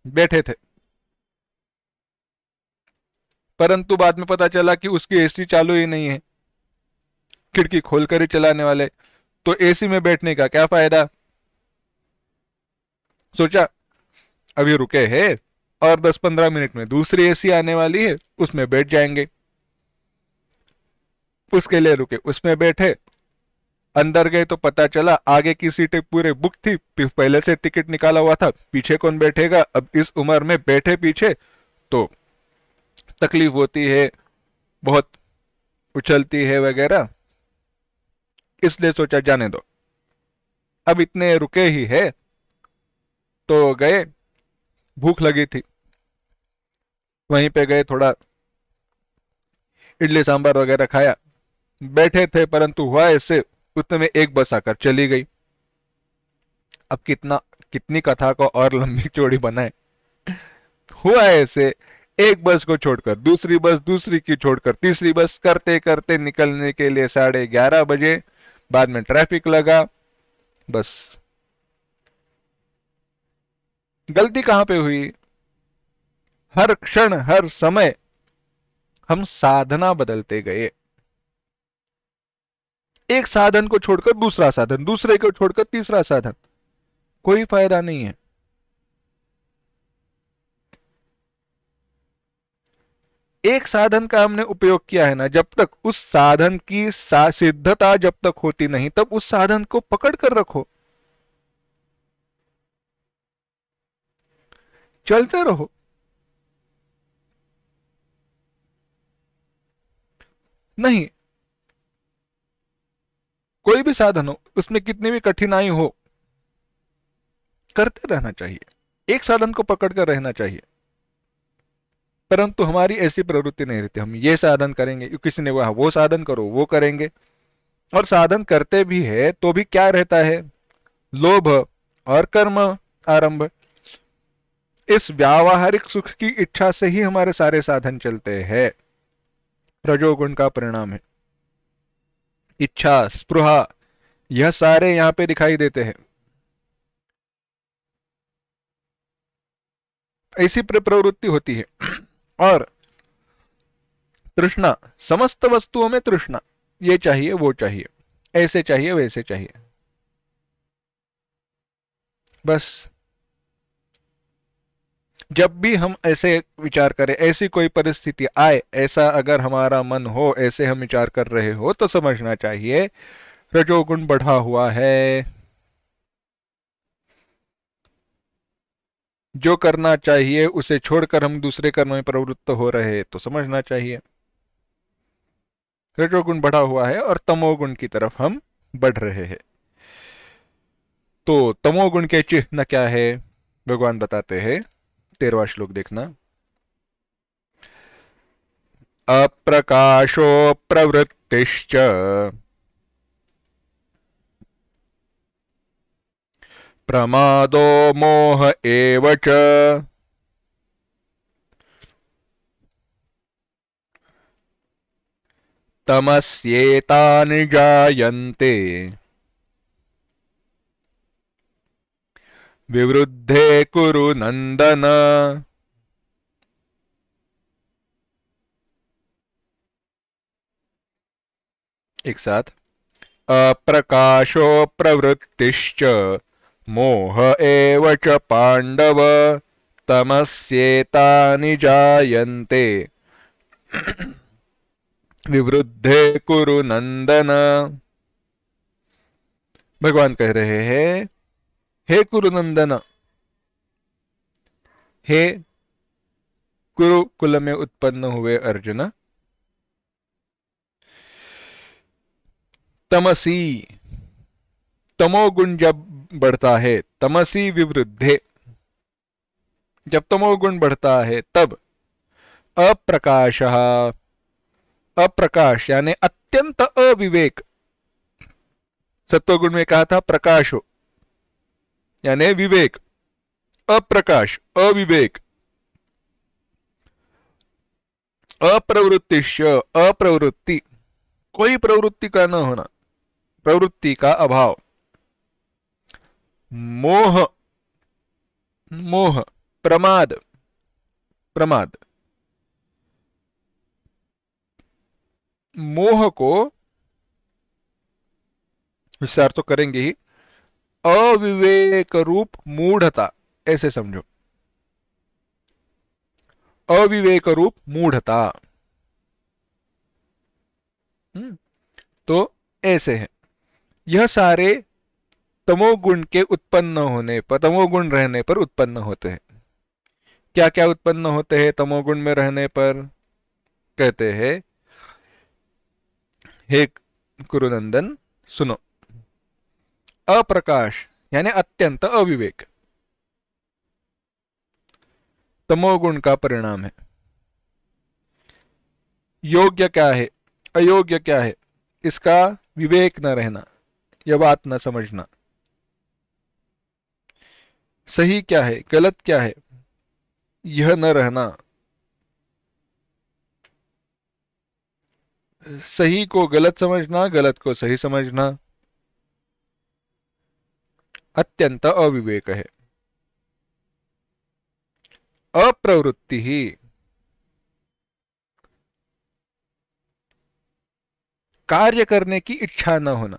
बैठे थे। परंतु बाद में पता चला कि उसकी एसी चालू ही नहीं है, खिड़की खोलकर ही चलाने वाले, तो एसी में बैठने का क्या फायदा। सोचा अभी रुके हैं और 10-15 मिनट में दूसरी एसी आने वाली है, उसमें बैठ जाएंगे। उसके लिए रुके, उसमें बैठे, अंदर गए तो पता चला आगे की सीटें पूरे बुक थी, पहले से टिकट निकाला हुआ था, पीछे कौन बैठेगा, अब इस उम्र में बैठे पीछे तो तकलीफ होती है, बहुत उछलती है वगैरह, इसलिए सोचा जाने दो। अब इतने रुके ही है तो गए, भूख लगी थी, वहीं पे गए, थोड़ा इडली सांभर वगैरह खाया, बैठे थे, परंतु हुआ ऐसे उतने में एक बस आकर चली गई। अब कितनी कथा को और लंबी चौड़ी बनाए, हुआ ऐसे, एक बस को छोड़कर दूसरी बस, दूसरी की छोड़कर तीसरी बस, करते करते निकलने के लिए 11:30 बजे, बाद में ट्रैफिक लगा। बस गलती कहां पे हुई? हर क्षण हर समय हम साधना बदलते गए, एक साधन को छोड़कर दूसरा साधन, दूसरे को छोड़कर तीसरा साधन, कोई फायदा नहीं है। एक साधन का हमने उपयोग किया है ना, जब तक उस साधन की सिद्धता जब तक होती नहीं, तब उस साधन को पकड़ कर रखो, चलते रहो। नहीं, कोई भी साधन हो, उसमें कितनी भी कठिनाई हो, करते रहना चाहिए, एक साधन को पकड़ कर रहना चाहिए। परंतु हमारी ऐसी प्रवृत्ति नहीं रहती, हम ये साधन करेंगे, किसी ने कहा वो साधन करो, वो करेंगे, और साधन करते भी है तो भी क्या रहता है? लोभ और कर्म आरंभ। इस व्यावहारिक सुख की इच्छा से ही हमारे सारे साधन चलते हैं, रजोगुण का परिणाम है। इच्छा, स्पृहा, यह सारे यहां पे दिखाई देते हैं। ऐसी प्रवृत्ति होती है। और तृष्णा, समस्त वस्तुओं में तृष्णा, ये चाहिए वो चाहिए, ऐसे चाहिए वैसे चाहिए, बस। जब भी हम ऐसे विचार करें, ऐसी कोई परिस्थिति आए, ऐसा अगर हमारा मन हो, ऐसे हम विचार कर रहे हो, तो समझना चाहिए रजोगुण बढ़ा हुआ है। जो करना चाहिए उसे छोड़कर हम दूसरे कर्म में प्रवृत्त हो रहे, तो समझना चाहिए रजोगुण बढ़ा हुआ है और तमोगुण की तरफ हम बढ़ रहे हैं। तो तमोगुण के चिन्ह क्या है, भगवान बताते हैं, 13वां श्लोक देखना। अप्रकाशो प्रवृत्तिश्च प्रमादो मोह एव च तमस्येतानि जायन्ते विवृद्धे कुरु नंदन। एक साथ, अप्रकाशो प्रवृत्तिश्च मोह एव च पांडव तमस्येतानि जायन्ते विवृद्धे कुरु नंदन। भगवान कह रहे हैं, हे कुरुनंदन, हे कुरुकुल में उत्पन्न हुए अर्जुन, तमसी, तमोगुण जब बढ़ता है, तमसी विवृद्धे, जब तमोगुण बढ़ता है तब अप्रकाश, अप्रकाश यानी अत्यंत अविवेक, सत्वगुण में कहा था प्रकाश हो यानी विवेक, अप्रकाश अविवेक, अप्रवृत्तिश्च, अप्रवृत्ति, कोई प्रवृत्ति का न होना, प्रवृत्ति का अभाव, मोह, मोह, प्रमाद, प्रमाद, मोह को विस्तार तो करेंगे ही, अविवेक रूप मूढ़ता, ऐसे समझो, अविवेक रूप मूढ़ता, तो ऐसे है, यह सारे तमोगुण के उत्पन्न होने पर, तमोगुण रहने पर उत्पन्न होते हैं। क्या क्या उत्पन्न होते हैं तमोगुण में रहने पर? कहते हैं, हे कुरुनंदन सुनो, अप्रकाश यानी अत्यंत अविवेक तमोगुण का परिणाम है। योग्य क्या है, अयोग्य क्या है, इसका विवेक न रहना, यह बात न समझना। सही क्या है, गलत क्या है, यह न रहना। सही को गलत समझना, गलत को सही समझना, अत्यंत अविवेक है। अप्रवृत्ति ही, कार्य करने की इच्छा न होना,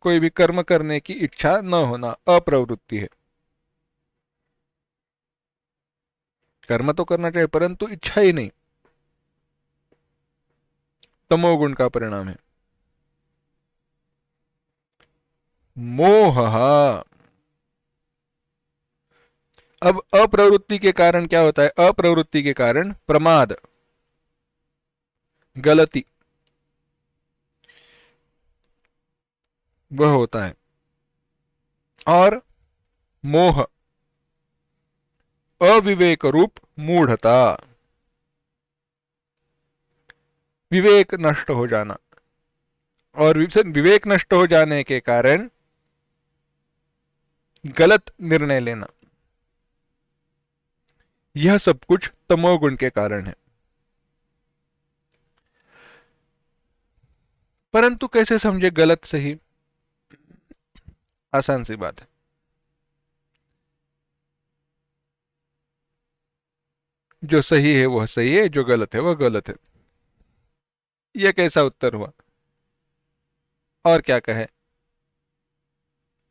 कोई भी कर्म करने की इच्छा न होना अप्रवृत्ति है। कर्म तो करना चाहिए परंतु इच्छा ही नहीं, तमोगुण का परिणाम है। मोह, अब अप्रवृत्ति के कारण क्या होता है? अप्रवृत्ति के कारण प्रमाद, गलती, वह होता है। और मोह, अविवेक रूप मूढ़ता, विवेक नष्ट हो जाना। और विवेक नष्ट हो जाने के कारण गलत निर्णय लेना, यह सब कुछ तमोगुण के कारण है। परंतु कैसे समझे गलत सही? आसान सी बात है। जो सही है वह सही है, जो गलत है वह गलत है। यह कैसा उत्तर हुआ? और क्या कहे?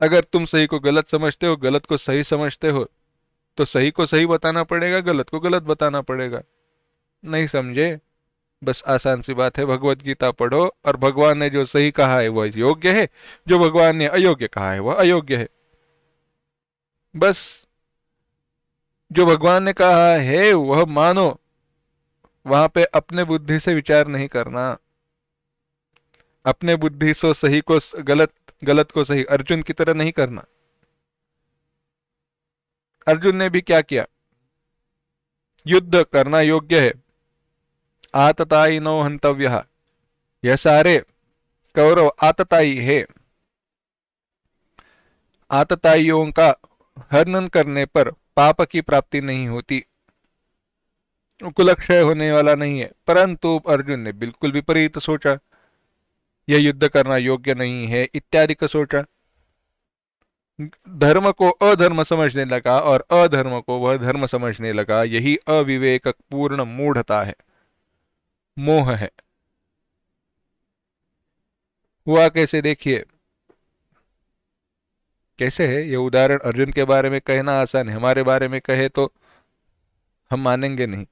अगर तुम सही को गलत समझते हो, गलत को सही समझते हो, तो सही को सही बताना पड़ेगा, गलत को गलत बताना पड़ेगा। नहीं समझे? बस आसान सी बात है, भगवत गीता पढ़ो और भगवान ने जो सही कहा है वह योग्य है, जो भगवान ने अयोग्य कहा है वह अयोग्य है। बस जो भगवान ने कहा है वह मानो, वहां पे अपने बुद्धि से विचार नहीं करना। अपने बुद्धि से सही को गलत, गलत को सही, अर्जुन की तरह नहीं करना। अर्जुन ने भी क्या किया? युद्ध करना योग्य है, आतताई नो हंतव्य, यह सारे कौरव आतताई है। आतताइयों का हनन करने पर पाप की प्राप्ति नहीं होती, कुलक्षय होने वाला नहीं है। परंतु अर्जुन ने बिल्कुल विपरीत सोचा, यह युद्ध करना योग्य नहीं है इत्यादि का सोचा। धर्म को अधर्म समझने लगा और अधर्म को वह धर्म समझने लगा। यही अविवेक पूर्ण मूढ़ता है, मोह है। हुआ कैसे देखिए, कैसे है ये उदाहरण? अर्जुन के बारे में कहना आसान है, हमारे बारे में कहे तो हम मानेंगे नहीं।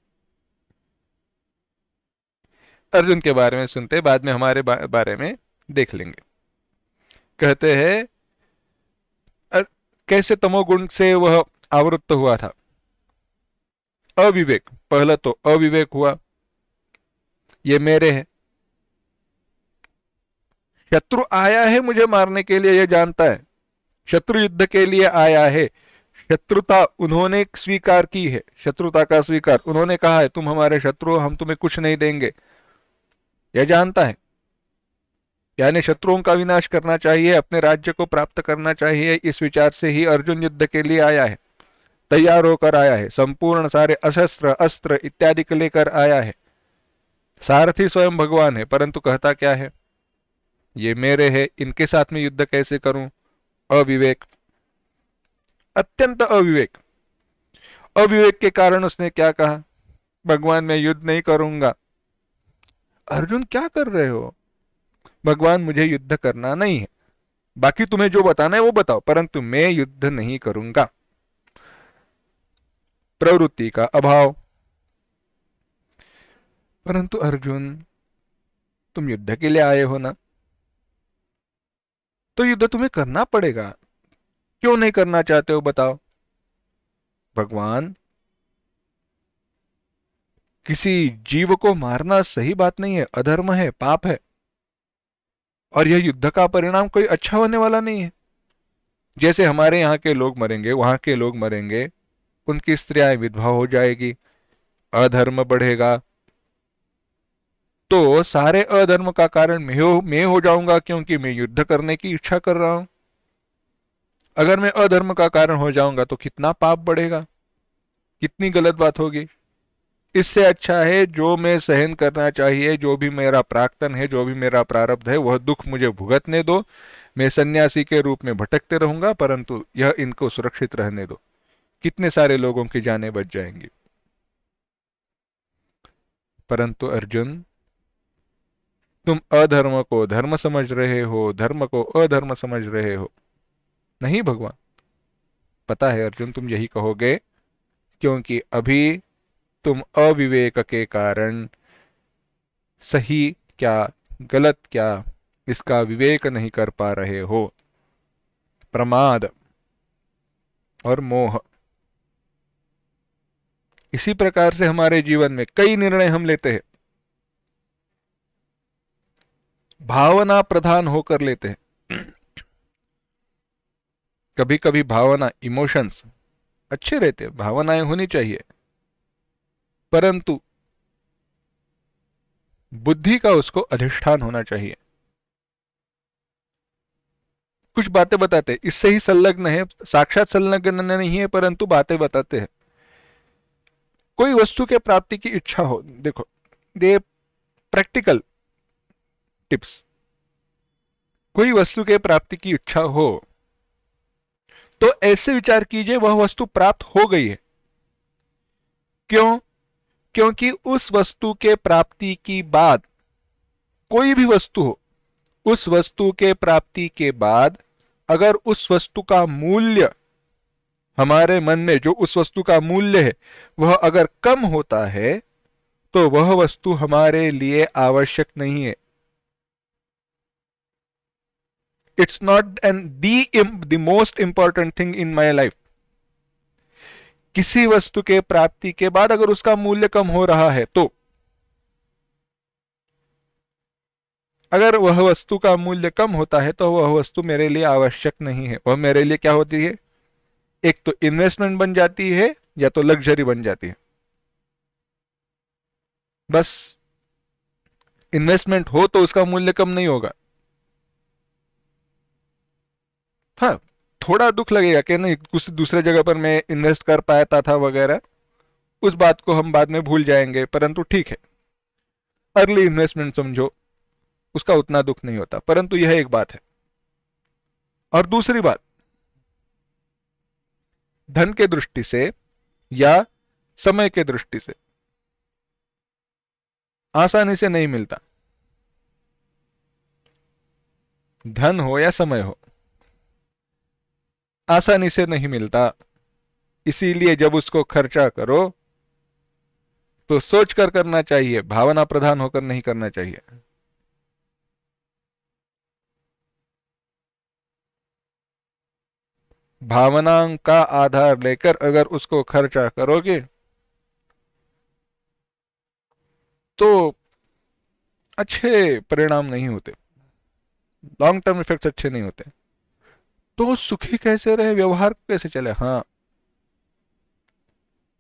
अर्जुन के बारे में सुनते, बाद में हमारे बारे में देख लेंगे। कहते हैं कैसे तमोगुण से वह आवृत्त हुआ था। अविवेक, पहला तो अविवेक हुआ, ये मेरे है। शत्रु आया है मुझे मारने के लिए, यह जानता है। शत्रु युद्ध के लिए आया है, शत्रुता उन्होंने स्वीकार की है, शत्रुता का स्वीकार, उन्होंने कहा है तुम हमारे शत्रु हो, हम तुम्हें कुछ नहीं देंगे, यह जानता है। यानी शत्रुओं का विनाश करना चाहिए, अपने राज्य को प्राप्त करना चाहिए, इस विचार से ही अर्जुन युद्ध के लिए आया है, तैयार होकर आया है, संपूर्ण सारे अशस्त्र अस्त्र इत्यादि को लेकर आया है। सारथी स्वयं भगवान है, परंतु कहता क्या है? ये मेरे है, इनके साथ में युद्ध कैसे करूं? अविवेक, अत्यंत अविवेक। अविवेक के कारण उसने क्या कहा? भगवान मैं युद्ध नहीं करूंगा। अर्जुन क्या कर रहे हो? भगवान मुझे युद्ध करना नहीं है, बाकी तुम्हें जो बताना है वो बताओ, परंतु मैं युद्ध नहीं करूंगा। प्रवृत्ति का अभाव। परंतु अर्जुन तुम युद्ध के लिए आए हो ना, तो युद्ध तुम्हें करना पड़ेगा। क्यों नहीं करना चाहते हो बताओ? भगवान, किसी जीव को मारना सही बात नहीं है, अधर्म है, पाप है, और यह युद्ध का परिणाम कोई अच्छा होने वाला नहीं है। जैसे हमारे यहाँ के लोग मरेंगे, वहां के लोग मरेंगे, उनकी स्त्रियां विधवा हो जाएगी, अधर्म बढ़ेगा, तो सारे अधर्म का कारण मैं हो जाऊंगा, क्योंकि मैं युद्ध करने की इच्छा कर रहा हूं। अगर मैं अधर्म का कारण हो जाऊंगा तो कितना पाप बढ़ेगा, कितनी गलत बात होगी। इससे अच्छा है जो मैं सहन करना चाहिए, जो भी मेरा प्राक्तन है, जो भी मेरा प्रारब्ध है, वह दुख मुझे भुगतने दो। मैं सन्यासी के रूप में भटकते रहूंगा, परंतु यह इनको सुरक्षित रहने दो। कितने सारे लोगों की जानें बच जाएंगी। परंतु अर्जुन, तुम अधर्म को धर्म समझ रहे हो, धर्म को अधर्म समझ रहे हो। नहीं भगवान, पता है अर्जुन तुम यही कहोगे, क्योंकि अभी तुम अविवेक के कारण सही क्या गलत क्या इसका विवेक नहीं कर पा रहे हो। प्रमाद और मोह, इसी प्रकार से हमारे जीवन में कई निर्णय हम लेते हैं, भावना प्रधान होकर लेते हैं। कभी कभी भावना, इमोशंस अच्छे रहते हैं, भावनाएं होनी चाहिए, परंतु बुद्धि का उसको अधिष्ठान होना चाहिए। कुछ बातें बताते हैं, इससे ही संलग्न है, साक्षात संलग्न नहीं है, परंतु बातें बताते हैं। कोई वस्तु के प्राप्ति की इच्छा हो, देखो दे प्रैक्टिकल टिप्स। कोई वस्तु के प्राप्ति की इच्छा हो तो ऐसे विचार कीजिए वह वस्तु प्राप्त हो गई है। क्यों? क्योंकि उस वस्तु के प्राप्ति की बाद, कोई भी वस्तु हो, उस वस्तु के प्राप्ति के बाद अगर उस वस्तु का मूल्य, हमारे मन में जो उस वस्तु का मूल्य है वह अगर कम होता है तो वह वस्तु हमारे लिए आवश्यक नहीं है। It's not an the most important thing in my life. किसी वस्तु के प्राप्ति के बाद अगर उसका मूल्य कम हो रहा है तो, अगर वह वस्तु का मूल्य कम होता है तो वह वस्तु मेरे लिए आवश्यक नहीं है। वह मेरे लिए क्या होती है? एक तो इन्वेस्टमेंट बन जाती है या तो लग्जरी बन जाती है। बस इन्वेस्टमेंट हो तो उसका मूल्य कम नहीं होगा। हाँ, थोड़ा दुख लगेगा कि नहीं कुछ दूसरे जगह पर मैं इन्वेस्ट कर पाया था वगैरह, उस बात को हम बाद में भूल जाएंगे, परंतु ठीक है, अर्ली इन्वेस्टमेंट समझो, उसका उतना दुख नहीं होता। परंतु यह एक बात है। और दूसरी बात, धन के दृष्टि से या समय के दृष्टि से आसानी से नहीं मिलता। धन हो या समय हो, आसानी से नहीं मिलता। इसीलिए जब उसको खर्चा करो तो सोच कर करना चाहिए, भावना प्रधान होकर नहीं करना चाहिए। भावना का आधार लेकर अगर उसको खर्चा करोगे तो अच्छे परिणाम नहीं होते, लॉन्ग टर्म इफेक्ट्स अच्छे नहीं होते। तो सुखी कैसे रहे, व्यवहार कैसे चले? हाँ,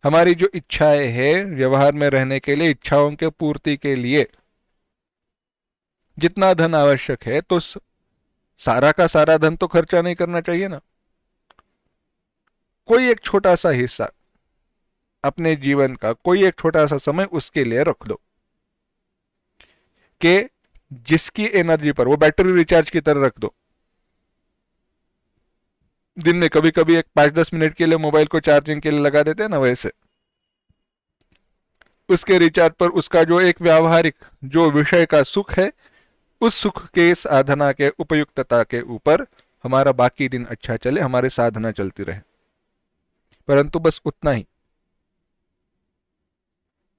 हमारी जो इच्छाएं हैं व्यवहार में रहने के लिए, इच्छाओं के पूर्ति के लिए जितना धन आवश्यक है तो सारा का सारा धन तो खर्चा नहीं करना चाहिए ना। कोई एक छोटा सा हिस्सा, अपने जीवन का कोई एक छोटा सा समय उसके लिए रख दो, कि जिसकी एनर्जी पर, वो बैटरी रिचार्ज की तरह रख दो। दिन में कभी कभी एक 5-10 मिनट के लिए मोबाइल को चार्जिंग के लिए लगा देते हैं ना, वैसे उसके रिचार्ज पर उसका जो एक व्यावहारिक जो विषय का सुख है, उस सुख के साधना के उपयुक्तता के ऊपर हमारा बाकी दिन अच्छा चले, हमारी साधना चलती रहे। परंतु बस उतना ही,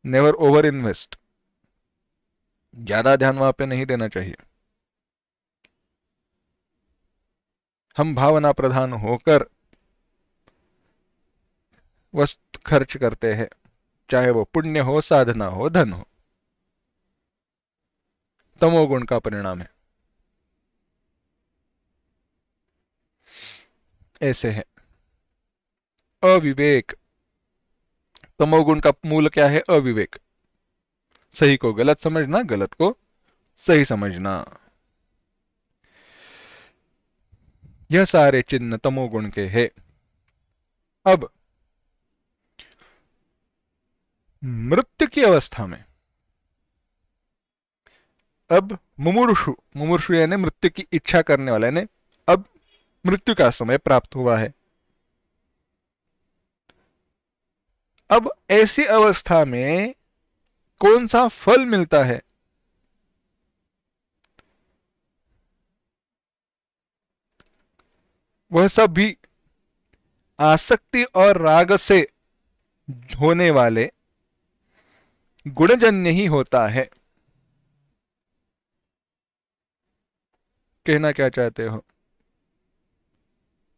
नेवर ओवर इन्वेस्ट। ज्यादा ध्यान वहां पे नहीं देना चाहिए। हम भावना प्रधान होकर वस्तु खर्च करते हैं, चाहे वो पुण्य हो, साधना हो, धन हो। तमोगुण का परिणाम है। ऐसे है अविवेक। तमोगुण का मूल क्या है? अविवेक। सही को गलत समझना, गलत को सही समझना। यह सारे चिन्ह तमोगुण के हैं। अब मृत्यु की अवस्था में, अब मुमुर्षु, मुमुर्षु यानी मृत्यु की इच्छा करने वाला, यानी अब मृत्यु का समय प्राप्त हुआ है। अब ऐसी अवस्था में कौन सा फल मिलता है? वह सब भी आसक्ति और राग से होने वाले गुणजन्य ही होता है। कहना क्या चाहते हो?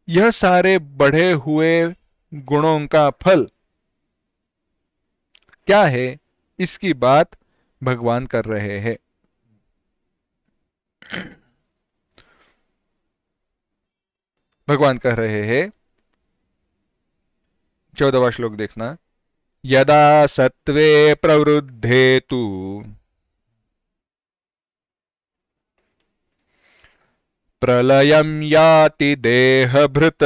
यह सारे बढ़े हुए गुणों का फल क्या है, इसकी बात भगवान कर रहे हैं। भगवान कह रहे हैं, 14वां श्लोक देखना। यदा सत्वे प्रवृद्धे तु प्रलयं याति देहभृत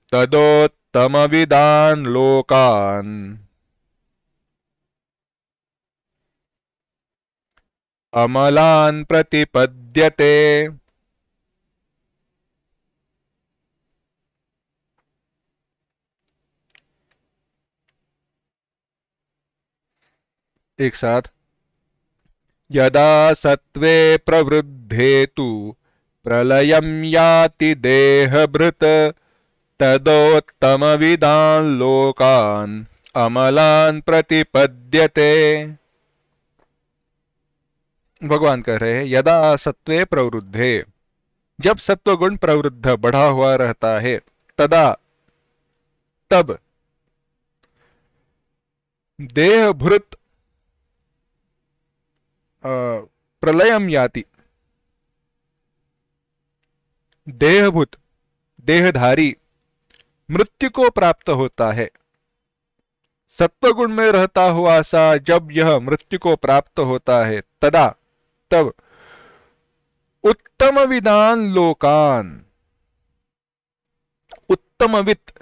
तदोत्तमविदान् लोकान् अमलान् प्रतिपद्यते। एक साथ। यदा सत्वे प्रवृद्धे तु प्रलयं याति देहभृत तदोत्तमविदान् लोकान् अमलान् प्रतिपद्यते। भगवान कह रहे हैं, यदा सत्वे प्रवृद्धे, जब सत्वगुण प्रवृद्ध बढ़ा हुआ रहता है, तदा, तब, देहभृत प्रलयम याति, देहभूत देहधारी मृत्यु को प्राप्त होता है। सत्वगुण में रहता हुआ सा जब यह मृत्यु को प्राप्त होता है, तदा, तब, उत्तम विदान लोकान, उत्तमवित,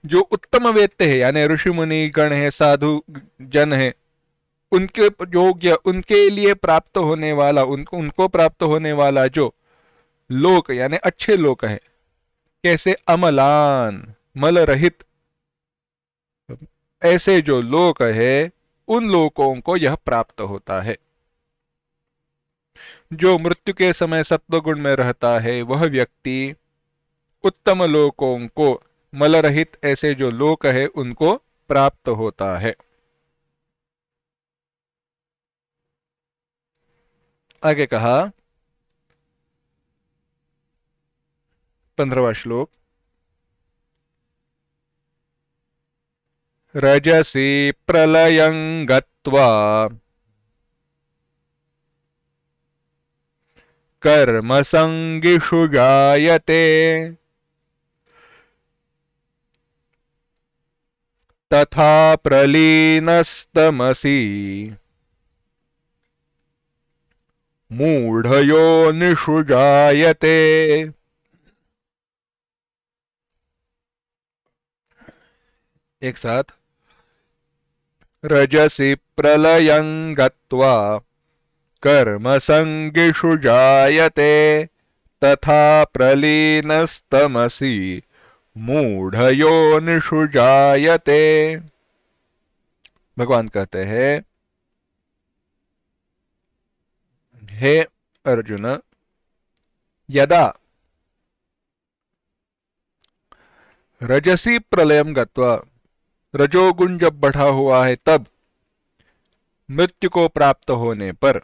जो उत्तम वेत्ते है, यानी ऋषि मुनि गण है, साधु जन है, उनके योग्य, उनके लिए प्राप्त होने वाला, उनको प्राप्त होने वाला जो लोक यानी अच्छे लोक है। कैसे? अमलान, मल रहित, ऐसे जो लोक है, उन लोकों को यह प्राप्त होता है। जो मृत्यु के समय सत्वगुण में रहता है, वह व्यक्ति उत्तम लोकों को, मल रहित ऐसे जो लोक है, उनको प्राप्त होता है। आगे कहा 15वां श्लोक। रजसी प्रलयं गत्वा कर्मसंगिषु जायते तथा प्रलीनस्तमसि मूढ़योनिषु जायते। एक साथ। रजसि प्रलयं गत्वा कर्मसंगिषु जायते तथा प्रलीनस्तमसि मूढ़योनिषु जायते। भगवान कहते हैं, हे अर्जुन, यदा रजसी प्रलयम गत्वा, रजोगुण जब बढ़ा हुआ है तब मृत्यु को प्राप्त होने पर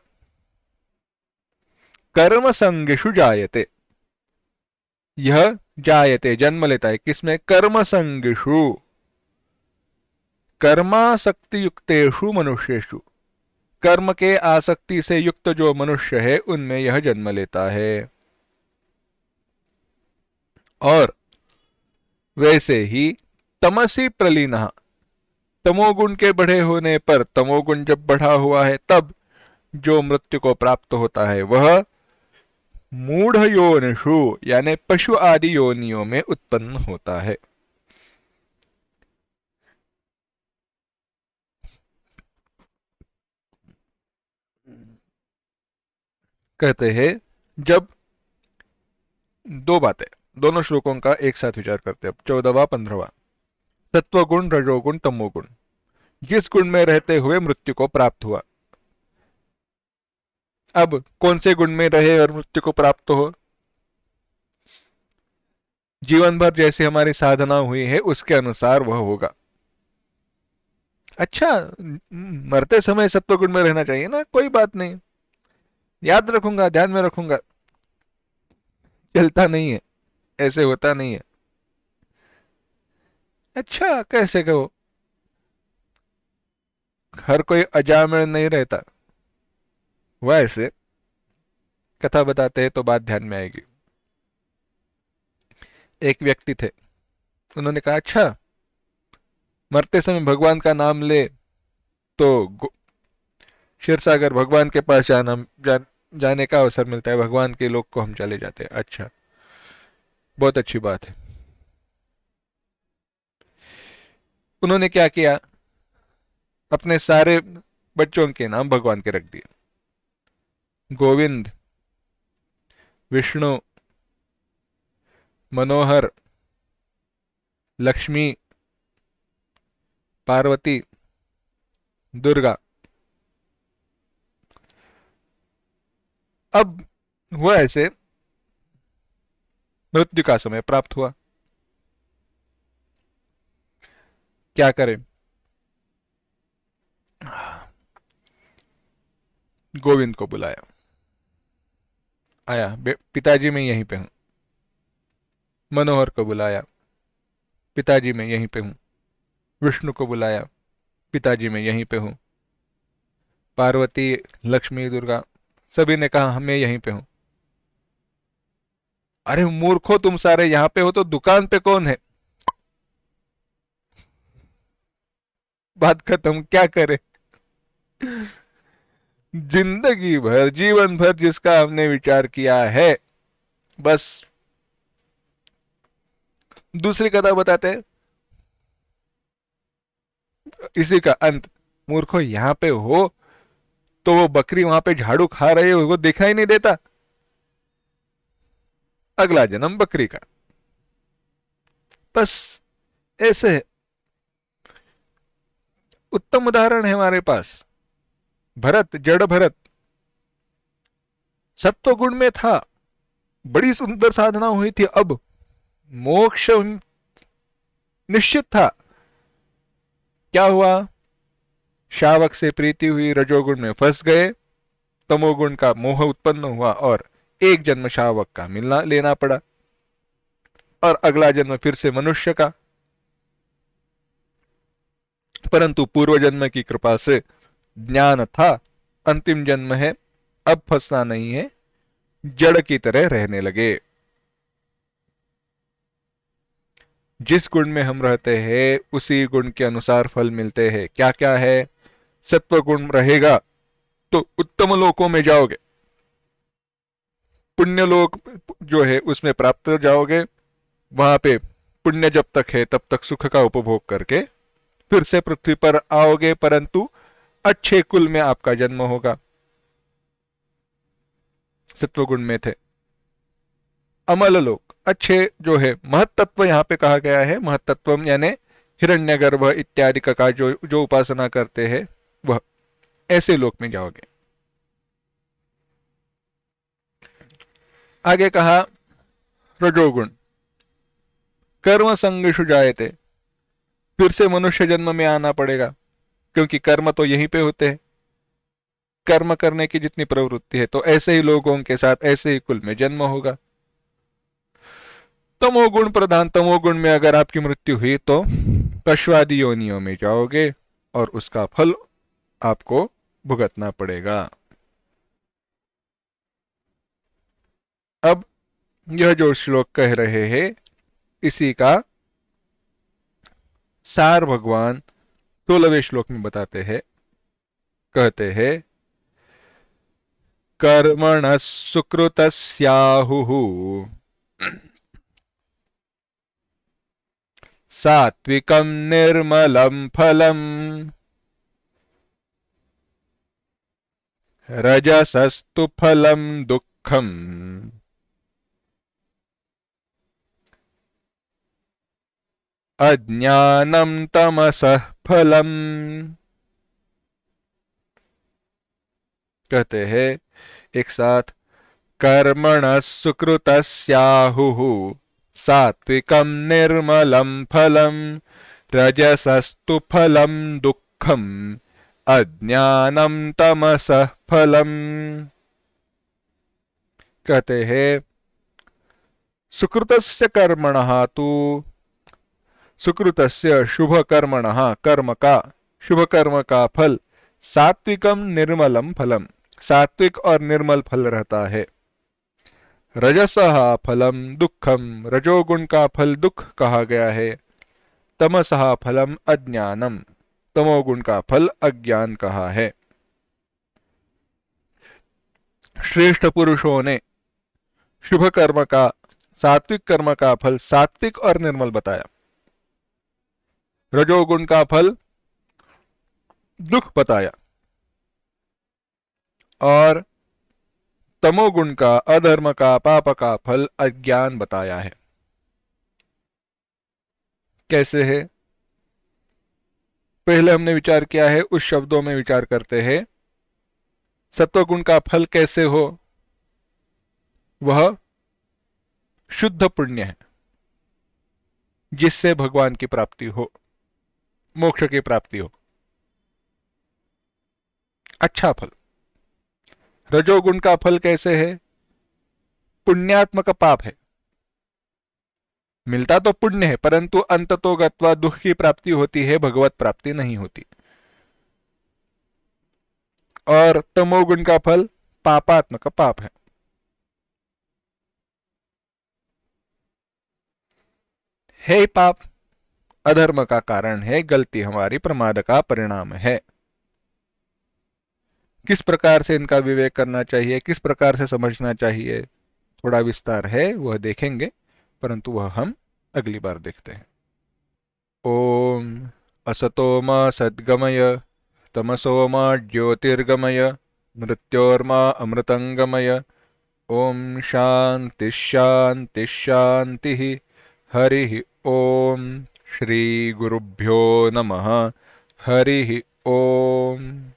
कर्म संगेषु जायते, यह जायते जन्म लेता है किसमें? कर्म संगेषु, कर्मासक्ति युक्तेषु मनुष्येषु, कर्म के आसक्ति से युक्त जो मनुष्य है उनमें यह जन्म लेता है। और वैसे ही तमसी प्रलीनः, तमोगुण के बढ़े होने पर, तमोगुण जब बढ़ा हुआ है तब जो मृत्यु को प्राप्त होता है वह मूढ़ योनिषु यानी पशु आदि योनियों में उत्पन्न होता है। कहते हैं जब दो बातें, दोनों श्लोकों का एक साथ विचार करते हैं। 14वां 15वां, सत्वगुण रजोगुण तमोगुण जिस गुण में रहते हुए मृत्यु को प्राप्त हुआ। अब कौन से गुण में रहे और मृत्यु को प्राप्त हो? जीवन भर जैसे हमारी साधना हुई है उसके अनुसार वह होगा। अच्छा, मरते समय सत्वगुण में रहना चाहिए ना, कोई बात नहीं, याद रखूंगा, ध्यान में रखूंगा। चलता नहीं है, ऐसे होता नहीं है। अच्छा, कैसे कहो? हर कोई अजामिल नहीं रहता। वैसे कथा बताते हैं तो बात ध्यान में आएगी। एक व्यक्ति थे, उन्होंने कहा अच्छा, मरते समय भगवान का नाम ले तो क्षीरसागर भगवान के पास जाने का अवसर मिलता है, भगवान के लोक को हम चले जाते हैं। अच्छा, बहुत अच्छी बात है। उन्होंने क्या किया, अपने सारे बच्चों के नाम भगवान के रख दिए। गोविंद, विष्णु, मनोहर, लक्ष्मी, पार्वती, दुर्गा। अब हुआ ऐसे, मृत्यु का समय प्राप्त हुआ, क्या करें? गोविंद को बुलाया, आया, पिताजी मैं यहीं पे हूं। मनोहर को बुलाया, पिताजी मैं यहीं पे हूं। विष्णु को बुलाया, पिताजी मैं यहीं पे हूं। पार्वती, लक्ष्मी, दुर्गा, सभी ने कहा मैं यहीं पे हूं। अरे मूर्खो, तुम सारे यहां पे हो तो दुकान पे कौन है? बात खत्म, क्या करे? जिंदगी भर, जीवन भर जिसका हमने विचार किया है, बस दूसरी कथा बताते हैं, इसी का अंत। मूर्खो, यहां पे हो तो वो बकरी वहां पे झाड़ू खा रही हो वो दिखाई नहीं देता? अगला जन्म बकरी का। बस ऐसे है। उत्तम उदाहरण है हमारे पास, भरत, जड़ भरत, सत्व गुण में था, बड़ी सुंदर साधना हुई थी, अब मोक्ष निश्चित था। क्या हुआ? शावक से प्रीति हुई, रजोगुण में फंस गए, तमोगुण का मोह उत्पन्न हुआ और एक जन्म शावक का मिलना लेना पड़ा, और अगला जन्म फिर से मनुष्य का। परंतु पूर्व जन्म की कृपा से ज्ञान था, अंतिम जन्म है, अब फंसना नहीं है, जड़ की तरह रहने लगे। जिस गुण में हम रहते हैं उसी गुण के अनुसार फल मिलते हैं। क्या क्या है? सत्व गुण रहेगा तो उत्तम लोकों में जाओगे, पुण्य लोक जो है उसमें प्राप्त हो जाओगे, वहां पे पुण्य जब तक है तब तक सुख का उपभोग करके फिर से पृथ्वी पर आओगे, परंतु अच्छे कुल में आपका जन्म होगा। सत्वगुण में थे। अमल लोक, अच्छे जो है, महत्त्व यहां पे कहा गया है, महत्त्व यानी हिरण्यगर्भ इत्यादि का जो जो उपासना करते हैं वह, ऐसे लोक में जाओगे। आगे कहा रजोगुण, कर्म संगेषु जायते, फिर से मनुष्य जन्म में आना पड़ेगा, क्योंकि कर्म तो यहीं पे होते हैं। कर्म करने की जितनी प्रवृत्ति है, तो ऐसे ही लोगों के साथ ऐसे ही कुल में जन्म होगा। तमोगुण प्रधान, तमोगुण में अगर आपकी मृत्यु हुई तो पशुआदि योनियों में जाओगे और उसका फल आपको भुगतना पड़ेगा। अब यह जो श्लोक कह रहे हैं, इसी का सार भगवान 16वें श्लोक में बताते हैं। कहते हैं, कर्मणः सुकृतस्याहुः सात्विकं निर्मलं फलम् रजसस्तु फलं दुःखम् अज्ञानं तमसः फलम्। कहते हैं एक साथ, कर्मणः सुकृतस्याहुः सात्विकं निर्मलं फलम् रजसस्तु फलं दुःखम् अज्ञानं तमसः फलम्। कहते हैं, सुकृतस्य कर्मणः तु, सुकृतस्य शुभ कर्मणः, कर्म का, शुभ कर्म का फल, सात्विकम निर्मलम फलम, सात्विक और निर्मल फल रहता है। रजसः फलम दुखम, रजोगुण का फल दुख कहा गया है। तमसः फलम अज्ञानम, तमोगुण का फल अज्ञान कहा है। श्रेष्ठ पुरुषों ने शुभ कर्म का, सात्विक कर्म का फल सात्विक और निर्मल बताया, रजोगुण का फल दुख बताया, और तमोगुण का, अधर्म का, पाप का फल अज्ञान बताया है। कैसे है? पहले हमने विचार किया है, उस शब्दों में विचार करते हैं। सत्वगुण का फल कैसे हो? वह शुद्ध पुण्य है, जिससे भगवान की प्राप्ति हो, मोक्ष की प्राप्ति हो, अच्छा फल। रजोगुण का फल कैसे है? पुण्यात्मक पाप है, मिलता तो पुण्य है, परंतु अंततो गत्वा दुख की प्राप्ति होती है, भगवत प्राप्ति नहीं होती। और तमोगुण का फल पापात्मक पाप है पाप, अधर्म का कारण है, गलती हमारी, प्रमाद का परिणाम है। किस प्रकार से इनका विवेक करना चाहिए, किस प्रकार से समझना चाहिए, थोड़ा विस्तार है, वह देखेंगे, परंतु वह हम अगली बार देखते हैं। ओम असतो मा सद्गमय तमसो मा ज्योतिर्गमय मृत्योर्मा अमृतंगमय। ओम शांति शांति शांति। हरि ओम। श्री गुरुभ्यो नमः। हरि ओम।